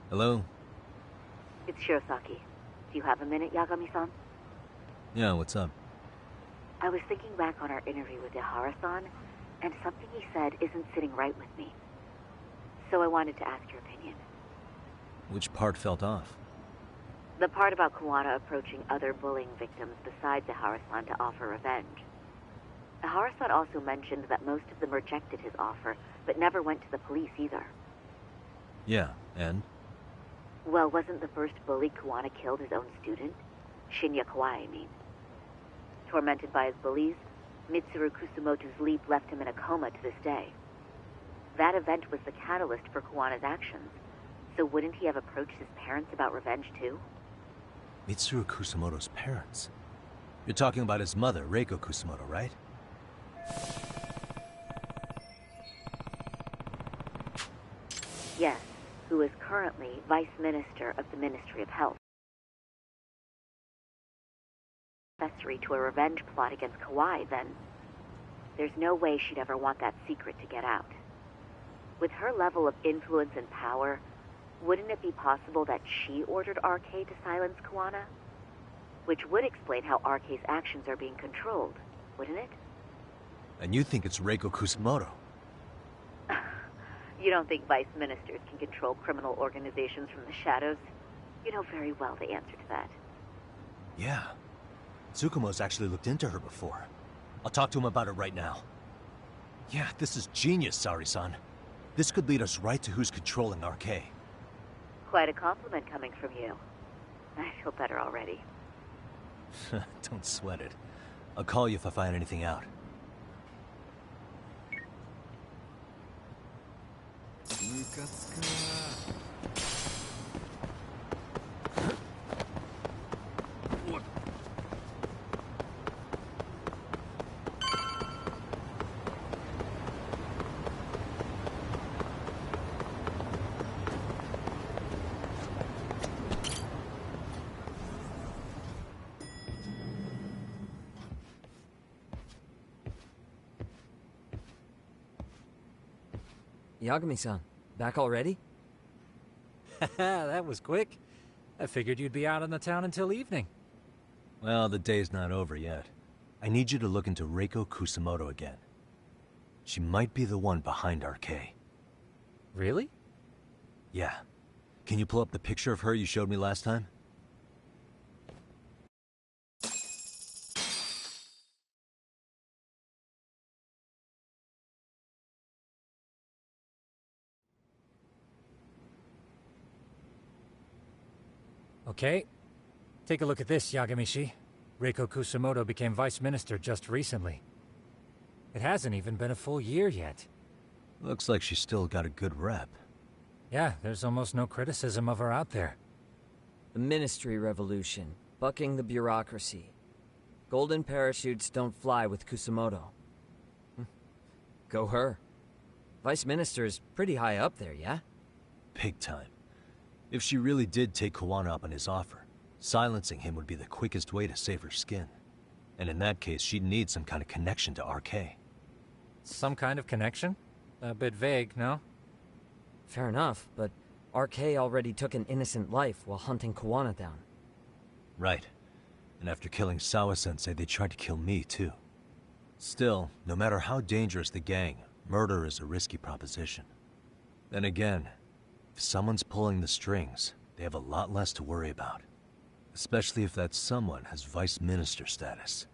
Hello? It's Shirosaki. Do you have a minute, Yagami-san? Yeah, what's up? I was thinking back on our interview with Ihara-san, and something he said isn't sitting right with me. So I wanted to ask your opinion. Which part felt off? The part about Kuwana approaching other bullying victims besides Ihara-san to offer revenge. Ihara-san also mentioned that most of them rejected his offer, but never went to the police either. Yeah, and? Well, wasn't the first bully Kuwana killed his own student? Shinya Kawai, I mean. Tormented by his bullies, Mitsuru Kusumoto's leap left him in a coma to this day. That event was the catalyst for Kuwana's actions, so wouldn't he have approached his parents about revenge too? Mitsuru Kusumoto's parents? You're talking about his mother, Reiko Kusumoto, right? Yes, who is currently Vice Minister of the Ministry of Health. Accessory to a revenge plot against Kawai, then there's no way she'd ever want that secret to get out. With her level of influence and power, wouldn't it be possible that she ordered RK to silence Kuwana? Which would explain how RK's actions are being controlled, wouldn't it? And you think it's Reiko Kusumoto? You don't think vice ministers can control criminal organizations from the shadows? You know very well the answer to that. Yeah. Tsukumo's actually looked into her before. I'll talk to him about it right now. Yeah, this is genius, Sari-san. This could lead us right to who's controlling RK. Quite a compliment coming from you. I feel better already. Don't sweat it. I'll call you if I find anything out. Yagami-san, back already? That was quick. I figured you'd be out in the town until evening. Well, the day's not over yet. I need you to look into Reiko Kusumoto again. She might be the one behind RK. Really? Yeah. Can you pull up the picture of her you showed me last time? Okay. Take a look at this, Yagamishi. Reiko Kusumoto became vice minister just recently. It hasn't even been a full year yet. Looks like she's still got a good rep. Yeah, there's almost no criticism of her out there. The Ministry Revolution, bucking the bureaucracy. Golden parachutes don't fly with Kusumoto. Go her. Vice Minister is pretty high up there, yeah? Big time. If she really did take Kuwana up on his offer, silencing him would be the quickest way to save her skin. And in that case, she'd need some kind of connection to RK. Some kind of connection? A bit vague, no? Fair enough, but RK already took an innocent life while hunting Kuwana down. Right. And after killing Sawa-sensei, they tried to kill me, too. Still, no matter how dangerous the gang, murder is a risky proposition. Then again, if someone's pulling the strings, they have a lot less to worry about. Especially if that someone has vice minister status.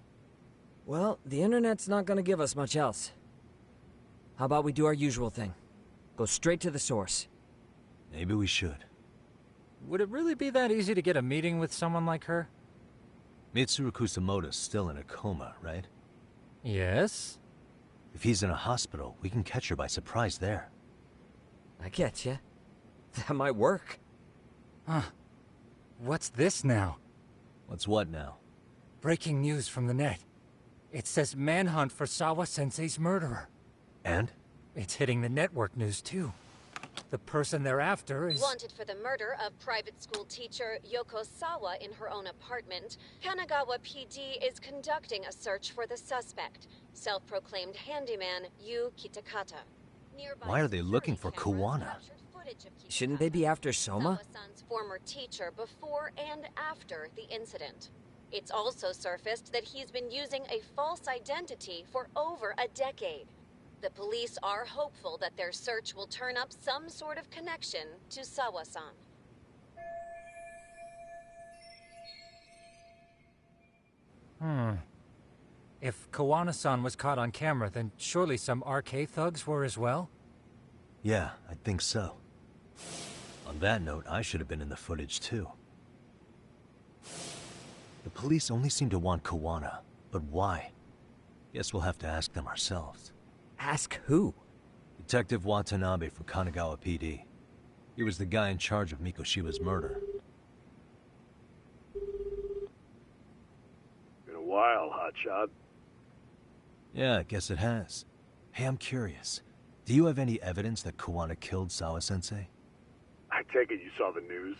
Well, the internet's not gonna give us much else. How about we do our usual thing? Go straight to the source. Maybe we should. Would it really be that easy to get a meeting with someone like her? Mitsuru Kusumoto's still in a coma, right? Yes? If he's in a hospital, we can catch her by surprise there. I get ya. That might work. Huh. What's this now? What's what now? Breaking news from the net. It says manhunt for Sawa-sensei's murderer. And? It's hitting the network news, too. The person they're after is... Wanted for the murder of private school teacher Yoko Sawa in her own apartment, Kanagawa PD is conducting a search for the suspect, self-proclaimed handyman Yu Kitakata. Nearby Why are they looking for security cameras Kuwana? captured footage of Shouldn't they be after Soma? Sawa-san's former teacher before and after the incident. It's also surfaced that he's been using a false identity for over a decade. The police are hopeful that their search will turn up some sort of connection to Sawa-san. If Kawana-san was caught on camera, then surely some RK thugs were as well? Yeah, I think so. On that note, I should have been in the footage too. The police only seem to want Kawana, but why? Guess we'll have to ask them ourselves. Ask who? Detective Watanabe from Kanagawa PD. He was the guy in charge of Mikoshiba's murder. Been a while, hotshot. Yeah, I guess it has. Hey, I'm curious. Do you have any evidence that Kawana killed Sawa-sensei? I take it you saw the news?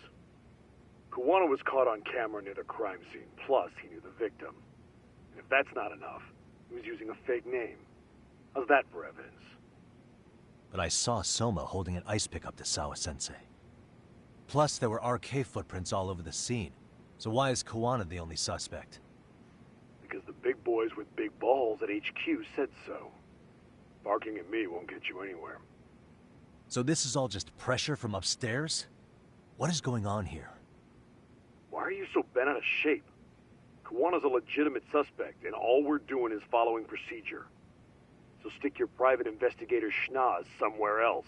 Kawana was caught on camera near the crime scene, plus he knew the victim. And if that's not enough, he was using a fake name. How's that for evidence? But I saw Soma holding an ice pick up to Sawa-sensei. Plus, there were RK footprints all over the scene. So why is Kawana the only suspect? Because the big boys with big balls at HQ said so. Barking at me won't get you anywhere. So this is all just pressure from upstairs? What is going on here? Why are you so bent out of shape? Kawana's a legitimate suspect, and all we're doing is following procedure. So stick your private investigator schnoz somewhere else.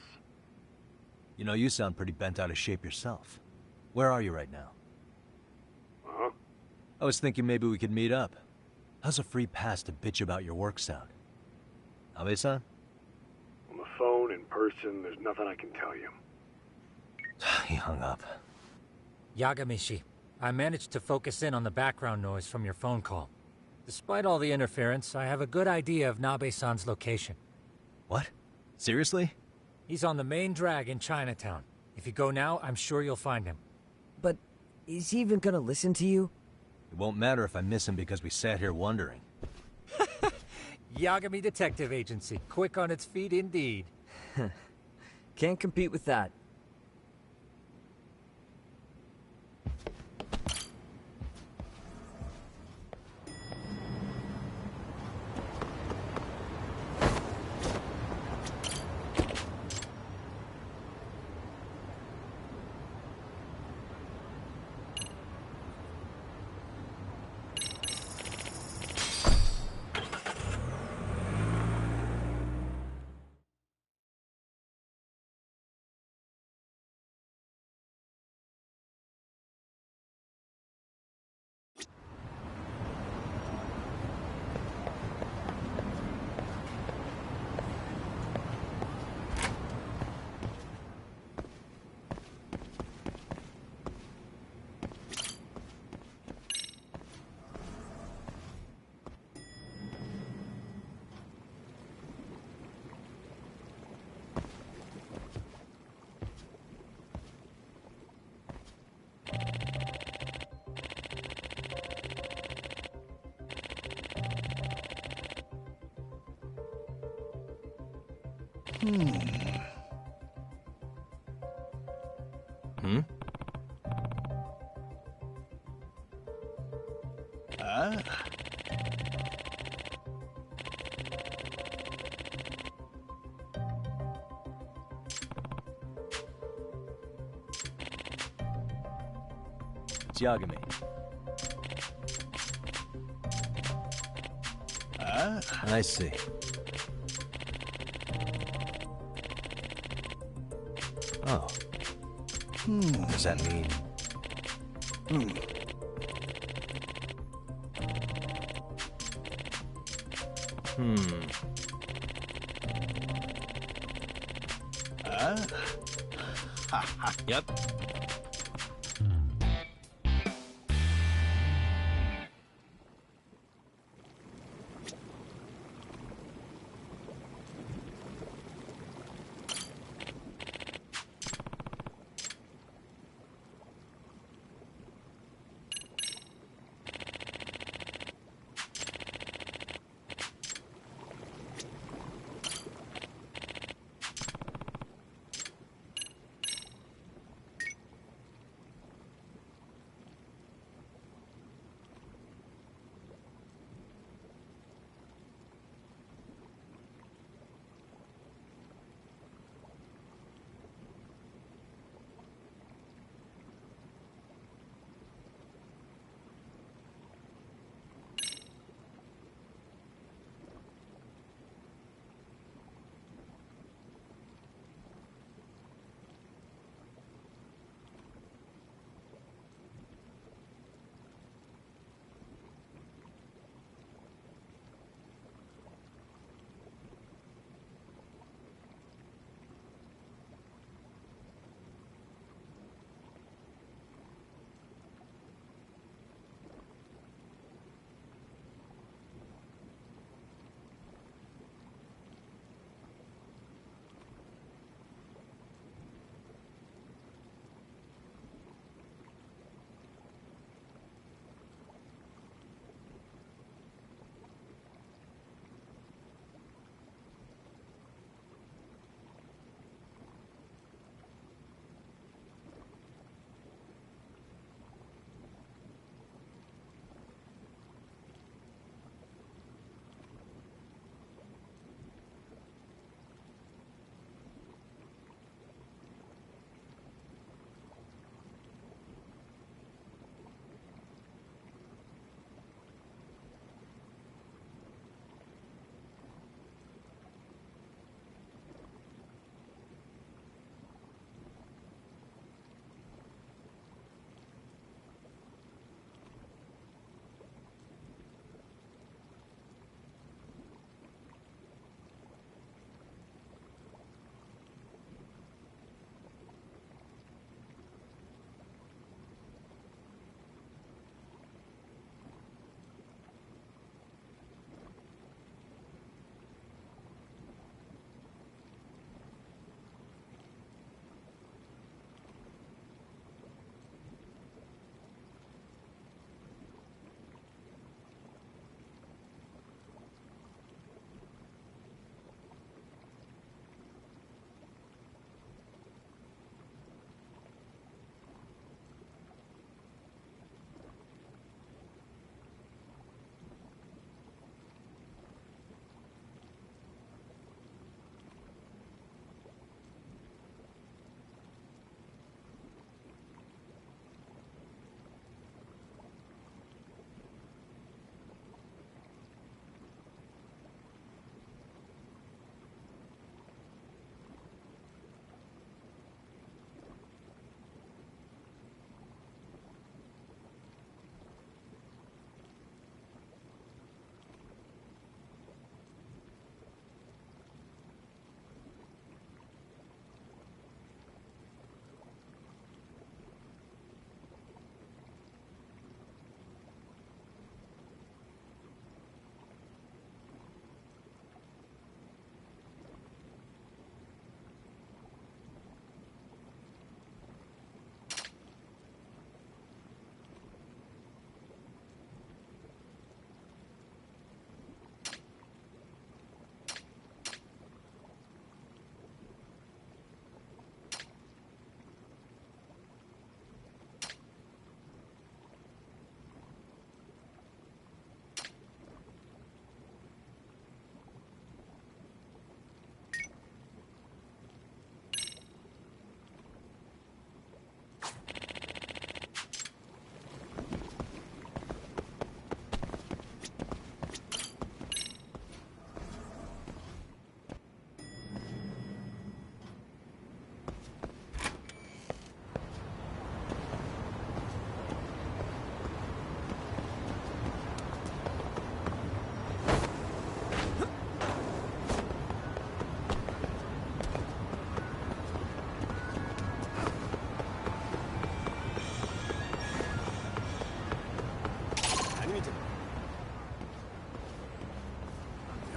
You know, you sound pretty bent out of shape yourself. Where are you right now? Huh? I was thinking maybe we could meet up. How's a free pass to bitch about your work sound? Abe-san? On the phone, in person, there's nothing I can tell you. He hung up. Yagamishi, I managed to focus in on the background noise from your phone call. Despite all the interference, I have a good idea of Nabe-san's location. What? Seriously? He's on the main drag in Chinatown. If you go now, I'm sure you'll find him. But is he even gonna listen to you? It won't matter if I miss him because we sat here wondering. Yagami Detective Agency. Quick on its feet indeed. Can't compete with that. It's Yagami. I see. Oh. Does that mean... Yep.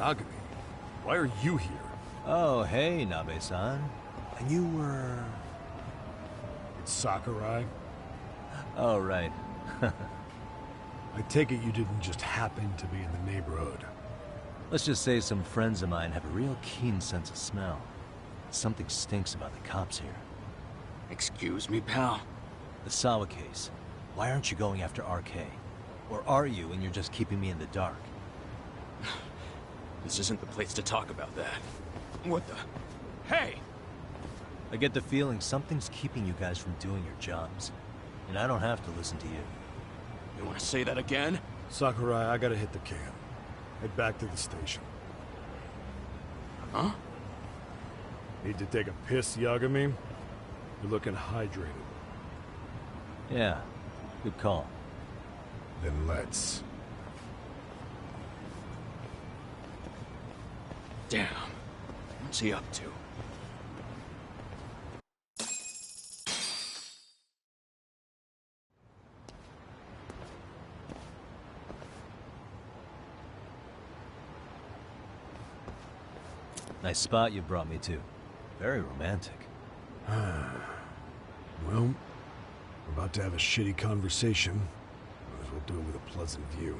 Yagami, why are you here? Oh, hey, Nabe-san. And you were... It's Sakurai. Oh, right. I take it you didn't just happen to be in the neighborhood. Let's just say some friends of mine have a real keen sense of smell. Something stinks about the cops here. Excuse me, pal? The Sawa case. Why aren't you going after RK? Or are you, and you're just keeping me in the dark? This isn't the place to talk about that. What the... Hey! I get the feeling something's keeping you guys from doing your jobs. And I don't have to listen to you. You want to say that again? Sakurai, I gotta hit the can. Head back to the station. Huh? Need to take a piss, Yagami? You're looking hydrated. Yeah, good call. Then let's. Damn. What's he up to? Nice spot you brought me to. Very romantic. Well, we're about to have a shitty conversation. Might as well do it with a pleasant view.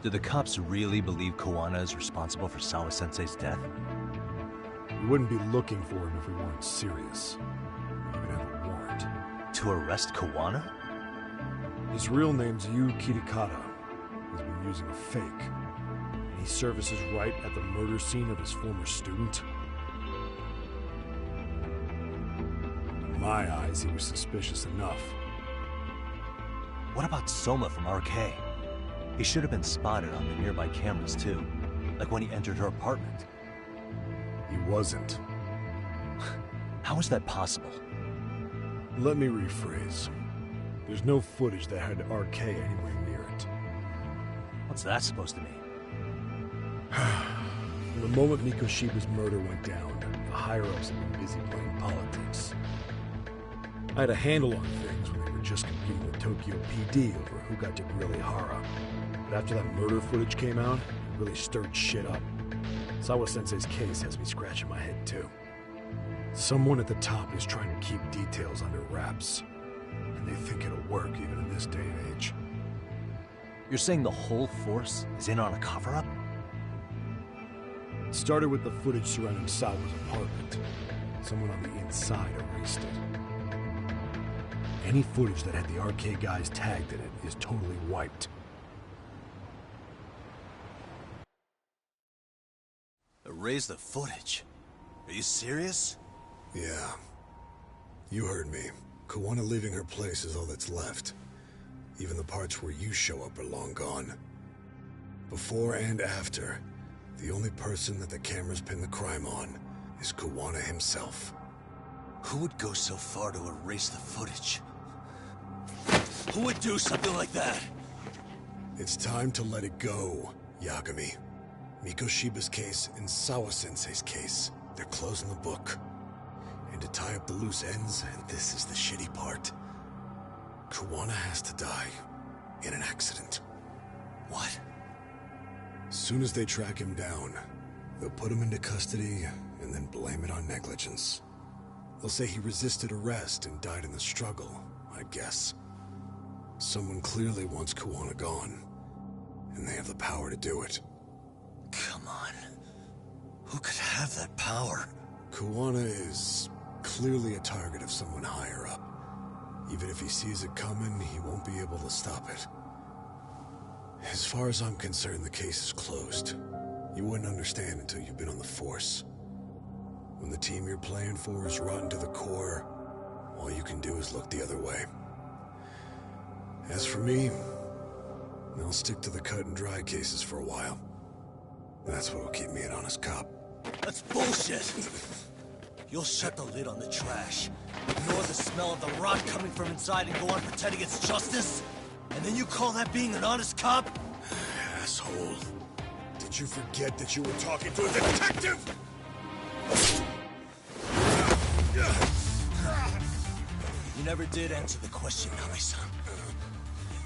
Do the cops really believe Kawana is responsible for Sawa-sensei's death? We wouldn't be looking for him if we weren't serious. We even have a warrant. To arrest Kawana? His real name's Yu Kitakata. He's been using a fake. And he services right at the murder scene of his former student. In my eyes, he was suspicious enough. What about Soma from RK? He should have been spotted on the nearby cameras too. Like when he entered her apartment. He wasn't. How is that possible? Let me rephrase. There's no footage that had RK anywhere near it. What's that supposed to mean? From the moment Mikoshiba's murder went down, the higher-ups have been busy playing politics. I had a handle on things when they were just competing with Tokyo PD over who got to grill Ihara. But after that murder footage came out, it really stirred shit up. Sawa-sensei's case has me scratching my head too. Someone at the top is trying to keep details under wraps. And they think it'll work even in this day and age. You're saying the whole force is in on a cover-up? It started with the footage surrounding Sawa's apartment. Someone on the inside erased it. Any footage that had the RK guys tagged in it is totally wiped. Erase the footage? Are you serious? Yeah. You heard me. Kawana leaving her place is all that's left. Even the parts where you show up are long gone. Before and after, the only person that the cameras pin the crime on is Kawana himself. Who would go so far to erase the footage? Who would do something like that? It's time to let it go, Yagami. Mikoshiba's case and Sawa-sensei's case, they're closing the book. And to tie up the loose ends, and this is the shitty part, Kawana has to die in an accident. What? As soon as they track him down, they'll put him into custody and then blame it on negligence. They'll say he resisted arrest and died in the struggle, I'd guess. Someone clearly wants Kawana gone, and they have the power to do it. Come on. Who could have that power? Kawana is clearly a target of someone higher up. Even if he sees it coming, he won't be able to stop it. As far as I'm concerned, the case is closed. You wouldn't understand until you've been on the force. When the team you're playing for is rotten to the core, all you can do is look the other way. As for me, I'll stick to the cut and dry cases for a while. That's what'll keep me an honest cop. That's bullshit! You'll shut the lid on the trash, ignore the smell of the rot coming from inside and go on pretending it's justice? And then you call that being an honest cop? Asshole. Did you forget that you were talking to a detective? You never did answer the question, Nabe-san.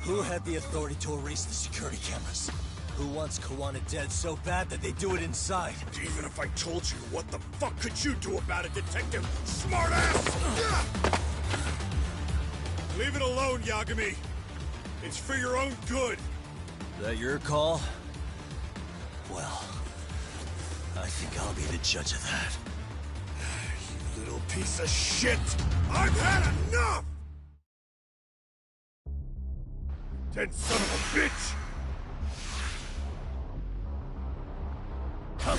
Who had the authority to erase the security cameras? Who wants Kawana dead so bad that they do it inside? Even if I told you, what the fuck could you do about it, Detective Smartass? Leave it alone, Yagami. It's for your own good. Is that your call? Well, I think I'll be the judge of that. You little piece of shit! I've had enough! Dead son of a bitch! Come on!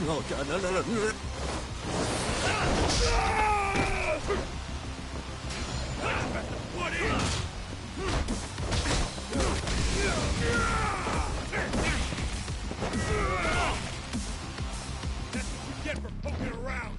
No, God, no. What is? That's what you get for poking around.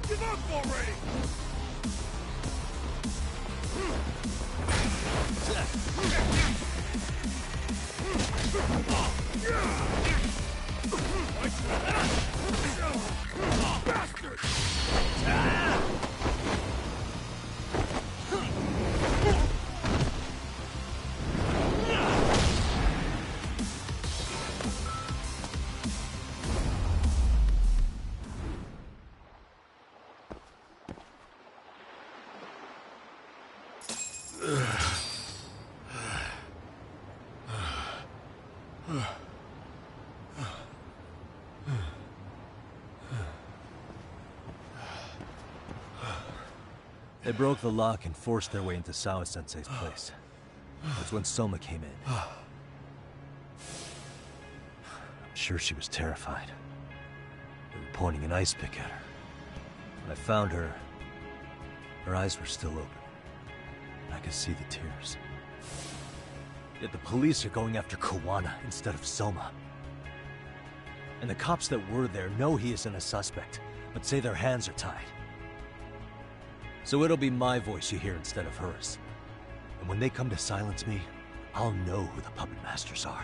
Give up already! Bastard! They broke the lock and forced their way into Sawa-sensei's place. That's when Soma came in. I'm sure she was terrified. They were pointing an ice pick at her. When I found her, her eyes were still open. And I could see the tears. Yet the police are going after Kawana instead of Soma. And the cops that were there know he isn't a suspect, but say their hands are tied. So it'll be my voice you hear instead of hers. And when they come to silence me, I'll know who the puppet masters are.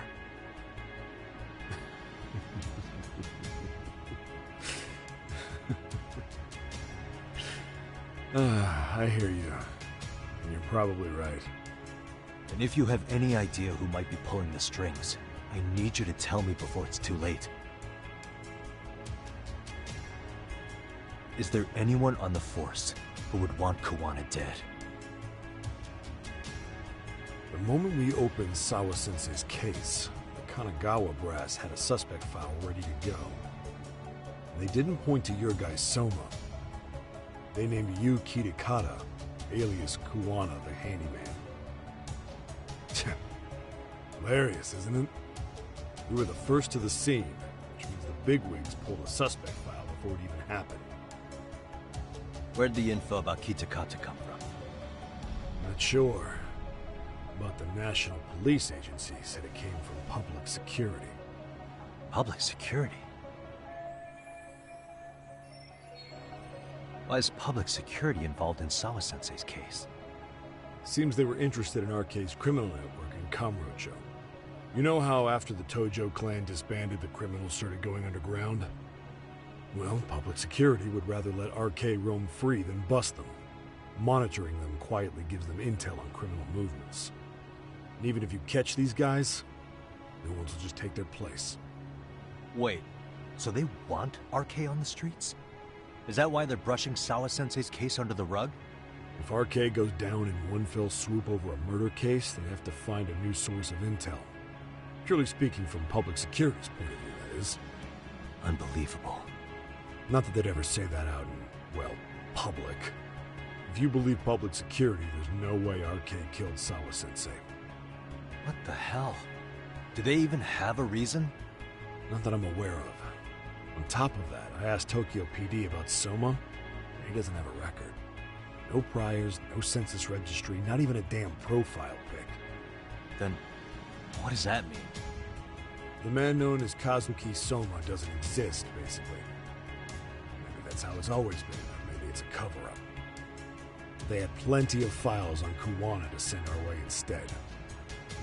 I hear you. And you're probably right. And if you have any idea who might be pulling the strings, I need you to tell me before it's too late. Is there anyone on the force who would want Kawana dead? The moment we opened Sawa-sensei's case, the Kanagawa brass had a suspect file ready to go. They didn't point to your guy Soma. They named you Kitakata, alias Kawana the handyman. Hilarious, isn't it? You were the first to the scene, which means the bigwigs pulled a suspect file before it even happened. Where'd the info about Kitakata come from? Not sure. But the National Police Agency said it came from public security. Public security? Why is public security involved in Sawa-sensei's case? Seems they were interested in RK's criminal network in Kamurocho. You know how after the Tojo clan disbanded, the criminals started going underground? Well, public security would rather let RK roam free than bust them. Monitoring them quietly gives them intel on criminal movements. And even if you catch these guys, new ones will just take their place. Wait, so they want RK on the streets? Is that why they're brushing Sawa-sensei's case under the rug? If RK goes down in one fell swoop over a murder case, they have to find a new source of intel. Purely speaking, from public security's point of view, that is. Unbelievable. Not that they'd ever say that out in, well, public. If you believe public security, there's no way RK killed Sawa-sensei. What the hell? Do they even have a reason? Not that I'm aware of. On top of that, I asked Tokyo PD about Soma, and he doesn't have a record. No priors, no census registry, not even a damn profile pic. Then, what does that mean? The man known as Kazuki Soma doesn't exist, basically. Maybe that's how it's always been, or maybe it's a cover-up. They had plenty of files on Kuwana to send our way instead.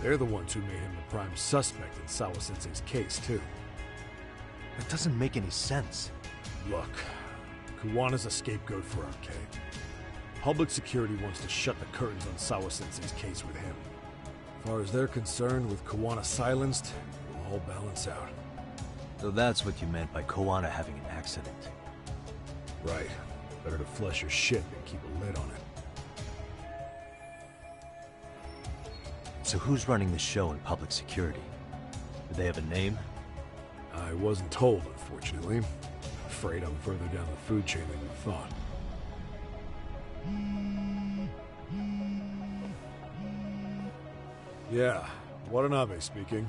They're the ones who made him the prime suspect in Sawa-sensei's case, too. That doesn't make any sense. Look, Kuwana's a scapegoat for RK. Public security wants to shut the curtains on Sawa-sensei's case with him. As far as they're concerned, with Kuwana silenced, it'll all balance out. So that's what you meant by Kuwana having an accident. Right. Better to flush your shit than keep a lid on it. So who's running the show in public security? Do they have a name? I wasn't told, unfortunately. Afraid I'm further down the food chain than you thought. Yeah, Watanabe speaking.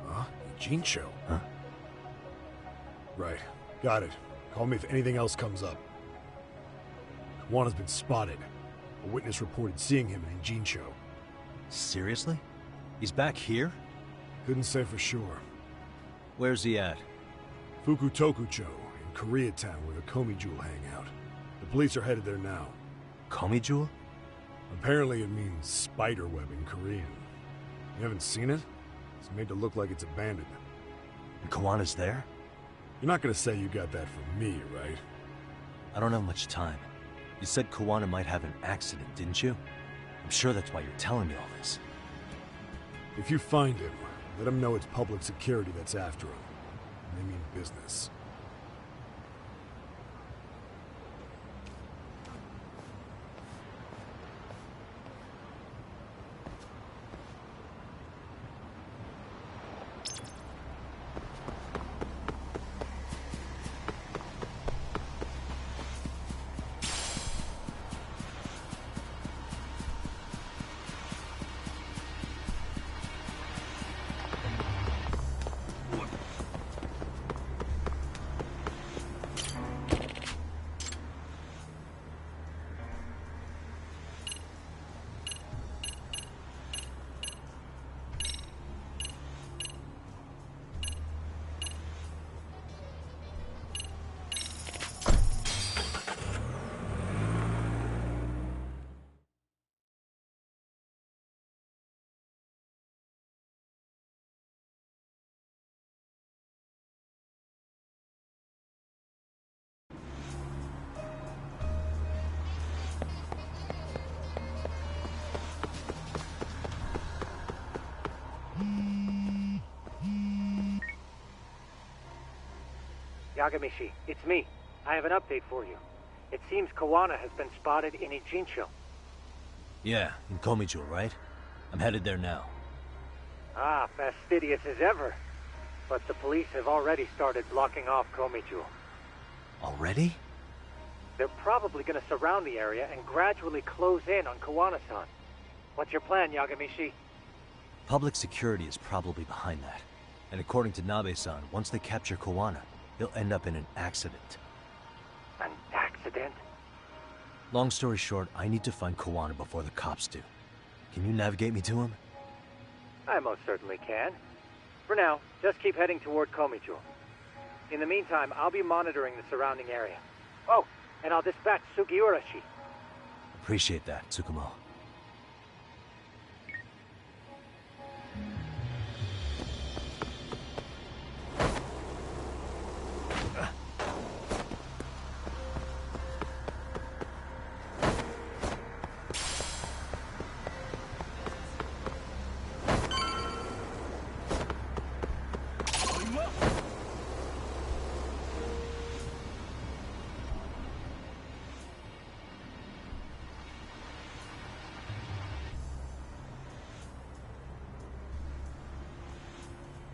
Huh? Jincho? Huh? Right. Got it. Call me if anything else comes up. Kuwana's been spotted. A witness reported seeing him in Jincho. Seriously? He's back here? Couldn't say for sure. Where's he at? Fukutokucho, in Koreatown, where the Komi Jewel hang out. The police are headed there now. Komi Jewel? Apparently it means spider web in Korean. You haven't seen it? It's made to look like it's abandoned. And Kawana's there? You're not gonna say you got that from me, right? I don't have much time. You said Kuwana might have an accident, didn't you? I'm sure that's why you're telling me all this. If you find him, let him know it's public security that's after him. They mean business. Yagamishi, it's me. I have an update for you. It seems Kuwana has been spotted in Ijincho. Yeah, in Komi Jewel, right? I'm headed there now. Ah, fastidious as ever. But the police have already started blocking off Komi Jewel. Already? They're probably going to surround the area and gradually close in on Kuwana-san. What's your plan, Yagamishi? Public security is probably behind that. And according to Nabe-san, once they capture Kuwana, he'll end up in an accident. An incident? Long story short, I need to find Kawana before the cops do. Can you navigate me to him? I most certainly can. For now, just keep heading toward Komichu. In the meantime, I'll be monitoring the surrounding area. Oh, and I'll dispatch Sugiurashi. Appreciate that, Tsukumo.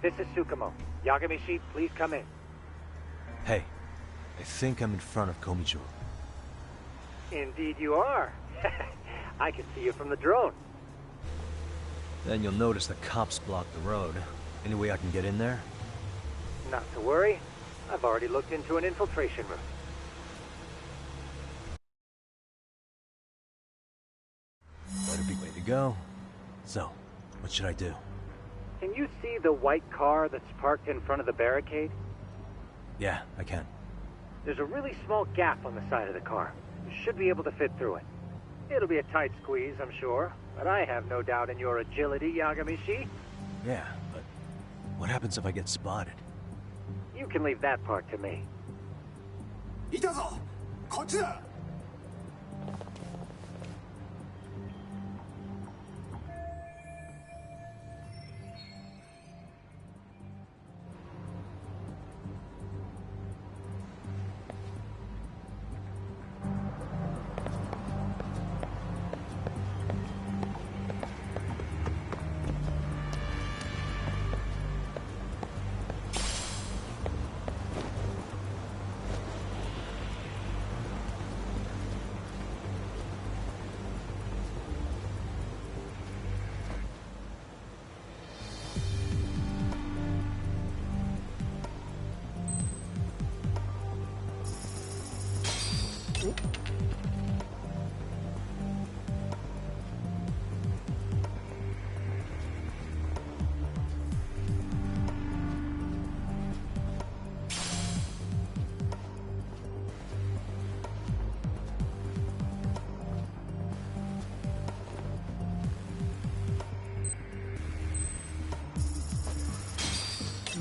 This is Tsukumo. Yagami-shi, please come in. Hey, I think I'm in front of Komichu. Indeed you are. I can see you from the drone. Then you'll notice the cops blocked the road. Any way I can get in there? Not to worry. I've already looked into an infiltration route. What a big way to go. So, what should I do? Can you see the white car that's parked in front of the barricade? Yeah, I can. There's a really small gap on the side of the car. You should be able to fit through it. It'll be a tight squeeze, I'm sure, but I have no doubt in your agility, Yagami-shi. Yeah, but what happens if I get spotted? You can leave that part to me. いたぞこっちだ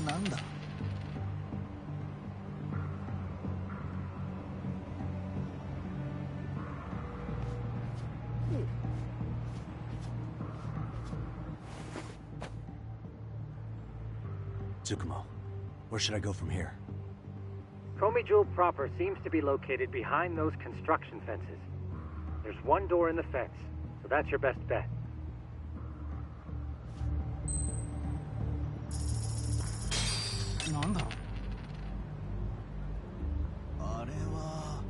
なんだ Tsukumo, where should I go from here? Komijul proper seems to be located behind those construction fences. There's one door in the fence, so that's your best bet. なんだろうあれは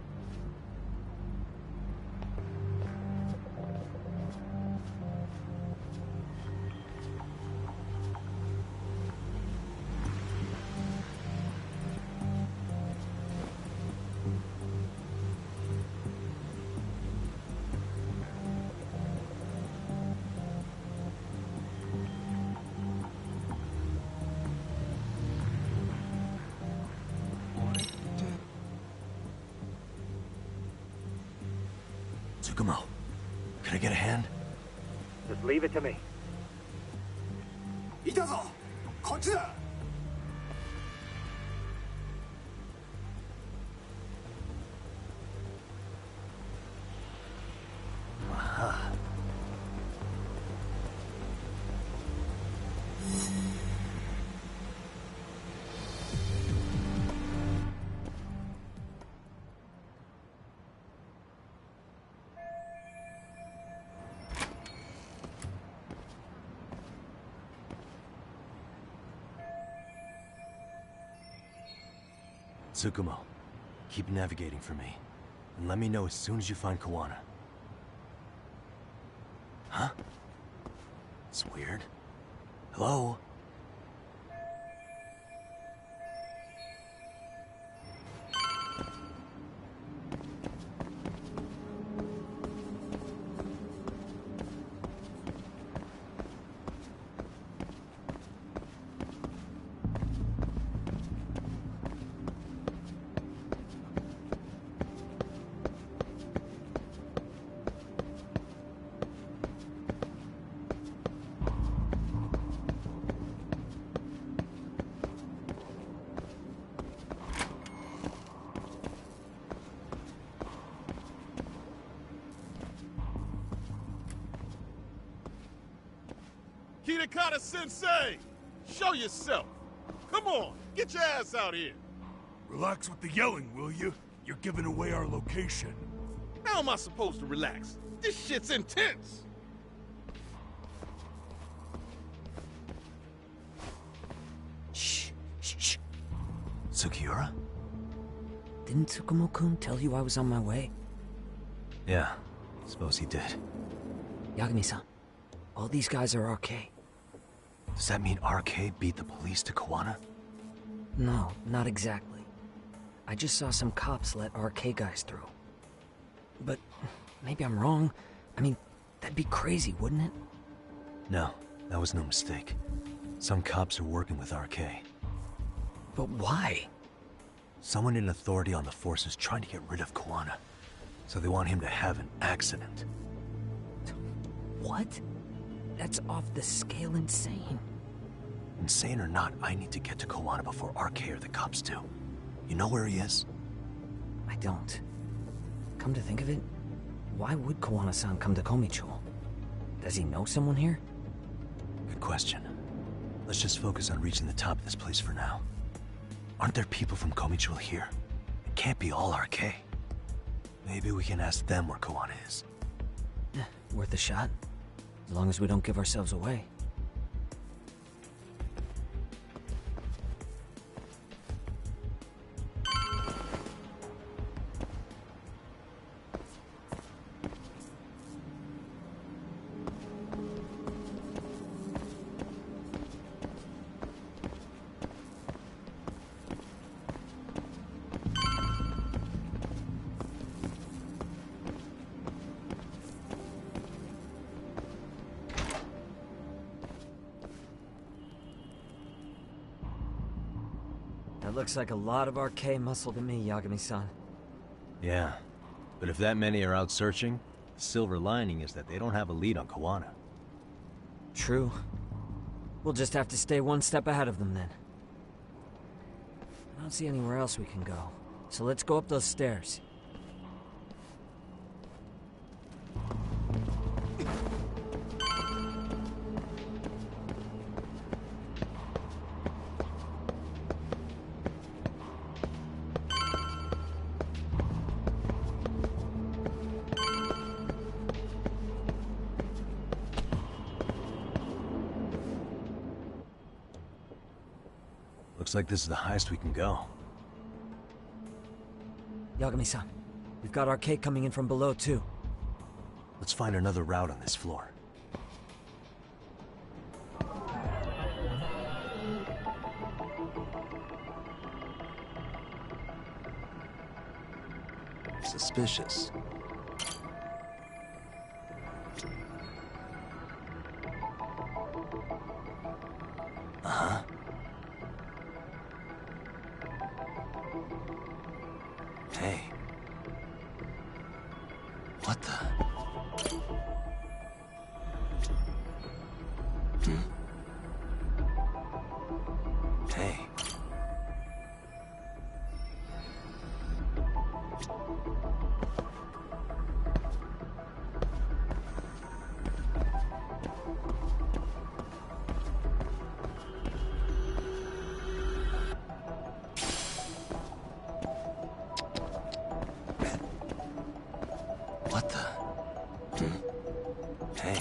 Tsukumo, can I get a hand? Just leave it to me. いたぞこっちだ Aha. Tsukumo, keep navigating for me. And let me know as soon as you find Kawana. Huh? It's weird. Hello? Kitakata-sensei! Show yourself! Come on, get your ass out here! Relax with the yelling, will you? You're giving away our location. How am I supposed to relax? This shit's intense! Shh. Sugiura? Didn't Tsukumo-kun tell you I was on my way? Yeah, suppose he did. Yagami-san, all these guys are RK. Does that mean RK beat the police to Kuwana? No, not exactly. I just saw some cops let RK guys through. But maybe I'm wrong. I mean, that'd be crazy, wouldn't it? No, that was no mistake. Some cops are working with RK. But why? Someone in authority on the force is trying to get rid of Kuwana. So they want him to have an accident. What? That's off the scale insane. Insane or not, I need to get to Kuwana before RK or the cops do. You know where he is? I don't. Come to think of it, why would Kuwana-san come to Komicho? Does he know someone here? Good question. Let's just focus on reaching the top of this place for now. Aren't there people from Komicho here? It can't be all RK. Maybe we can ask them where Kuwana is. Worth a shot. As long as we don't give ourselves away. That looks like a lot of RK muscle to me, Yagami-san. Yeah, but if that many are out searching, the silver lining is that they don't have a lead on Kuwana. True. We'll just have to stay one step ahead of them then. I don't see anywhere else we can go, so let's go up those stairs. Looks like this is the highest we can go. Yagami-san, we've got RK coming in from below too. Let's find another route on this floor. Suspicious. Uh-huh. Hey. What the? Hey. What the? Hey.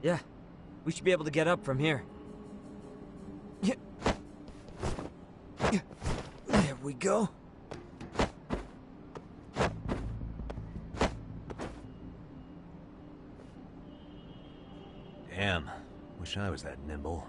Yeah, we should be able to get up from here. Yeah. There we go. Damn. Wish I was that nimble.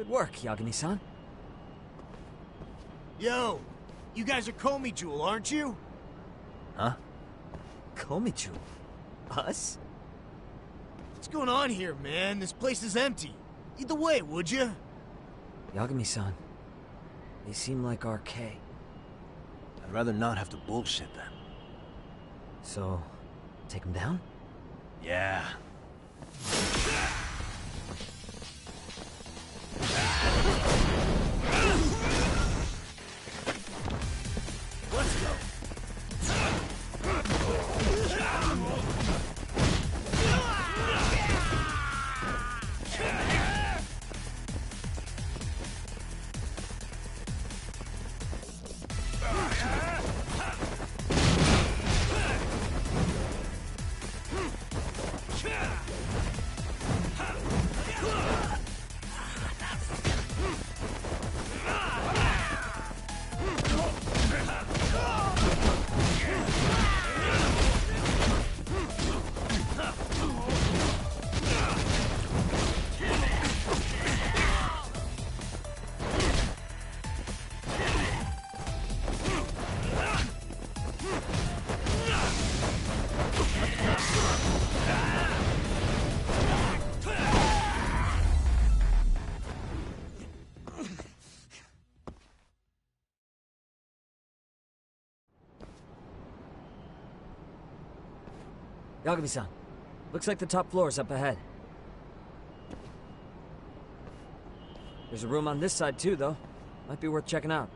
Good work, Yagami-san. Yo, you guys are Komi Jewel, aren't you? Huh? Komi Jewel? Us? What's going on here, man? This place is empty. Lead the way, would you? Yagami-san, they seem like RK. I'd rather not have to bullshit them. So, take them down? Yeah. Let's go. Yagami-san, looks like the top floor is up ahead. There's a room on this side too, though. Might be worth checking out.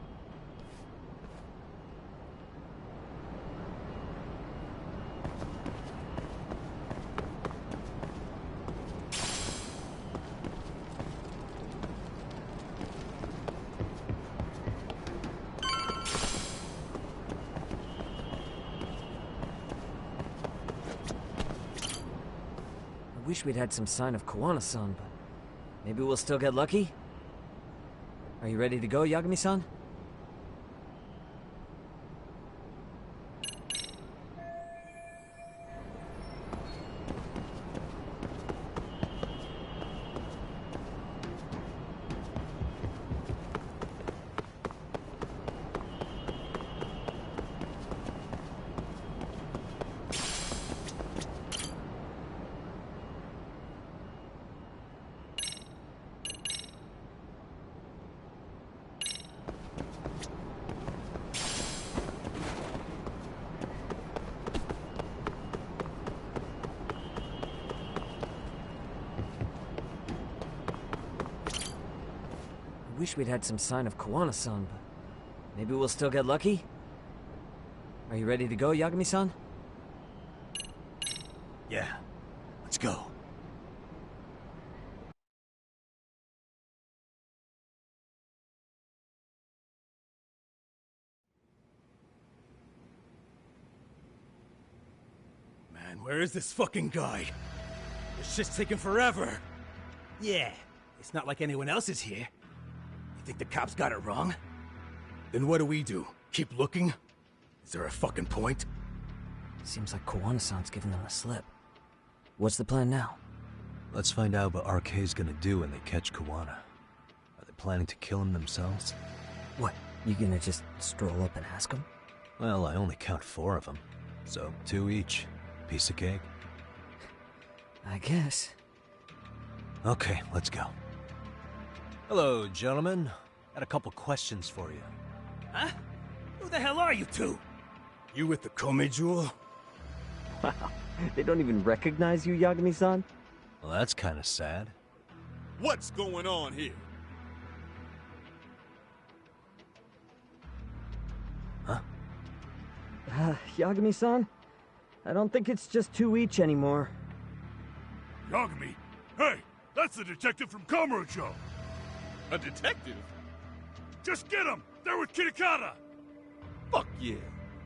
I wish we'd had some sign of Kuwana-san, but maybe we'll still get lucky? Are you ready to go, Yagami-san? I wish we'd had some sign of Kuwana-san, but maybe we'll still get lucky? Are you ready to go, Yagami-san? Yeah. Let's go. Man, where is this fucking guy? This shit's taking forever. Yeah, it's not like anyone else is here. You think the cops got it wrong? Then what do? Keep looking? Is there a fucking point? Seems like Kuwana-san's giving them the slip. What's the plan now? Let's find out what RK's gonna do when they catch Kuwana. Are they planning to kill him themselves? What, you gonna just stroll up and ask him? Well, I only count 4 of them. So 2 each. Piece of cake. I guess. Okay, let's go. Hello, gentlemen. Got a couple questions for you. Huh? Who the hell are you two? You with the Komi Jewel? Wow, they don't even recognize you, Yagami-san? Well, that's kind of sad. What's going on here? Huh? Yagami-san? I don't think it's just 2 each anymore. Yagami, hey, that's the detective from Kamurocho. A detective? Just get him! They're with Kitakata! Fuck yeah.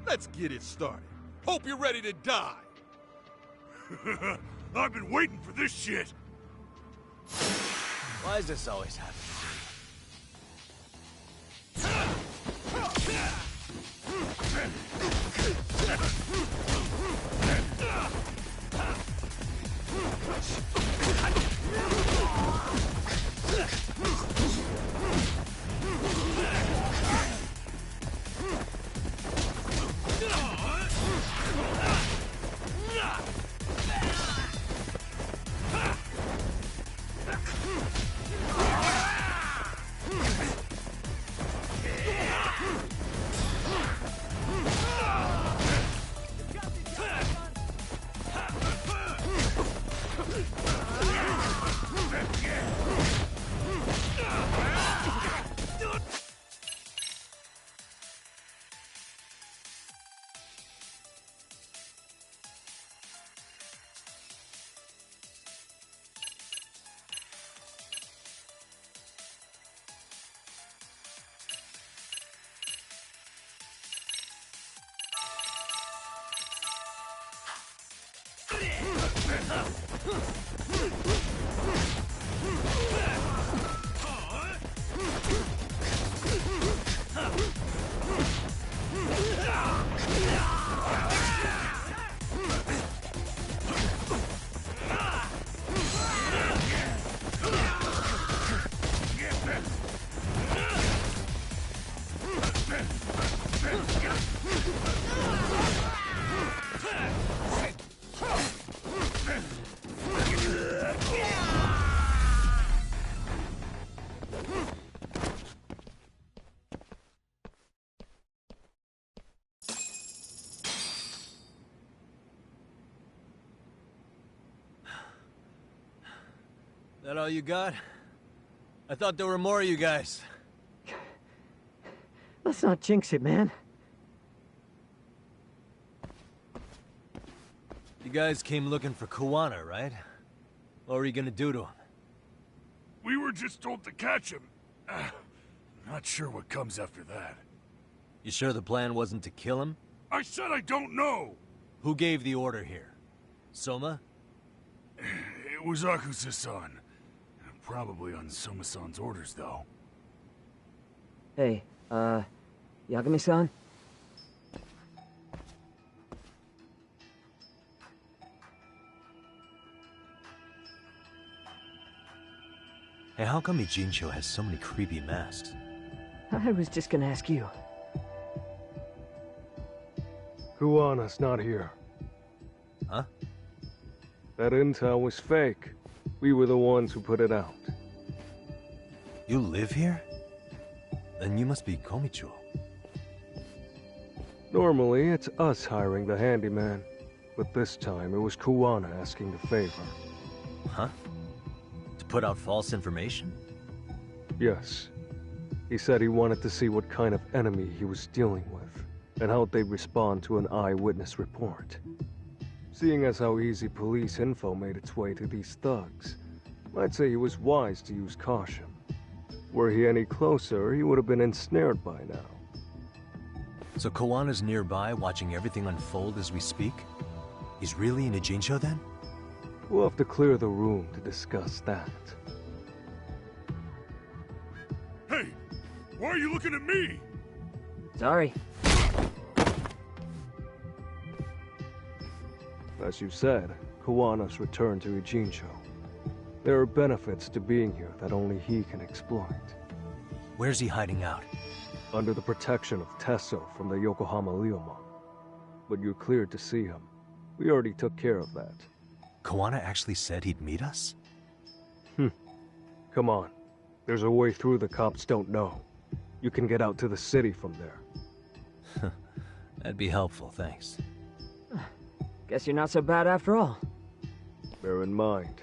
Let's get it started. Hope you're ready to die. I've been waiting for this shit. Why does this always happen to me? That all you got? I thought there were more of you guys. Let's not jinx it, man. You guys came looking for Kuwana, right? What were you gonna do to him? We were just told to catch him. Not sure what comes after that. You sure the plan wasn't to kill him? I said I don't know! Who gave the order here? Soma? It was Akusa-san. Probably on Soma-san's orders, though. Hey, Yagami-san? Hey, how come Ijincho has so many creepy masks? I was just gonna ask you. Kuwana's not here. Huh? That intel was fake. We were the ones who put it out. You live here? Then you must be Komicho. Normally, it's us hiring the handyman. But this time, it was Kuwana asking the favor. Huh? To put out false information? Yes. He said he wanted to see what kind of enemy he was dealing with, and how they'd respond to an eyewitness report. Seeing as how easy police info made its way to these thugs, I'd say he was wise to use caution. Were he any closer, he would have been ensnared by now. So Kuwana's nearby, watching everything unfold as we speak? He's really in Ijincho then? We'll have to clear the room to discuss that. Hey! Why are you looking at me? Sorry. As you said, Kuwana's returned to Ijincho. There are benefits to being here that only he can exploit. Where's he hiding out? Under the protection of Tesso from the Yokohama Ryomon. But you're cleared to see him. We already took care of that. Kuwana actually said he'd meet us? Come on. There's a way through the cops don't know. You can get out to the city from there. That'd be helpful, thanks. Guess you're not so bad after all. Bear in mind,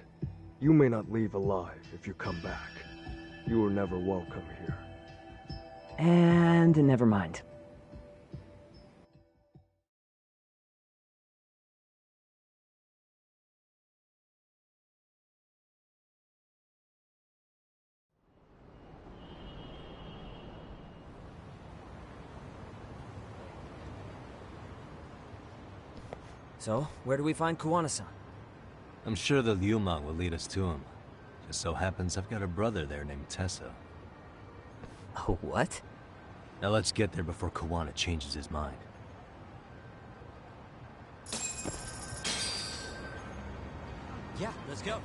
you may not leave alive if you come back. You were never welcome here. And never mind. So, where do we find Kuwana-san? I'm sure the Ryomon will lead us to him. Just so happens I've got a brother there named Tesso. Oh, what? Now let's get there before Kuwana changes his mind. Yeah, let's go.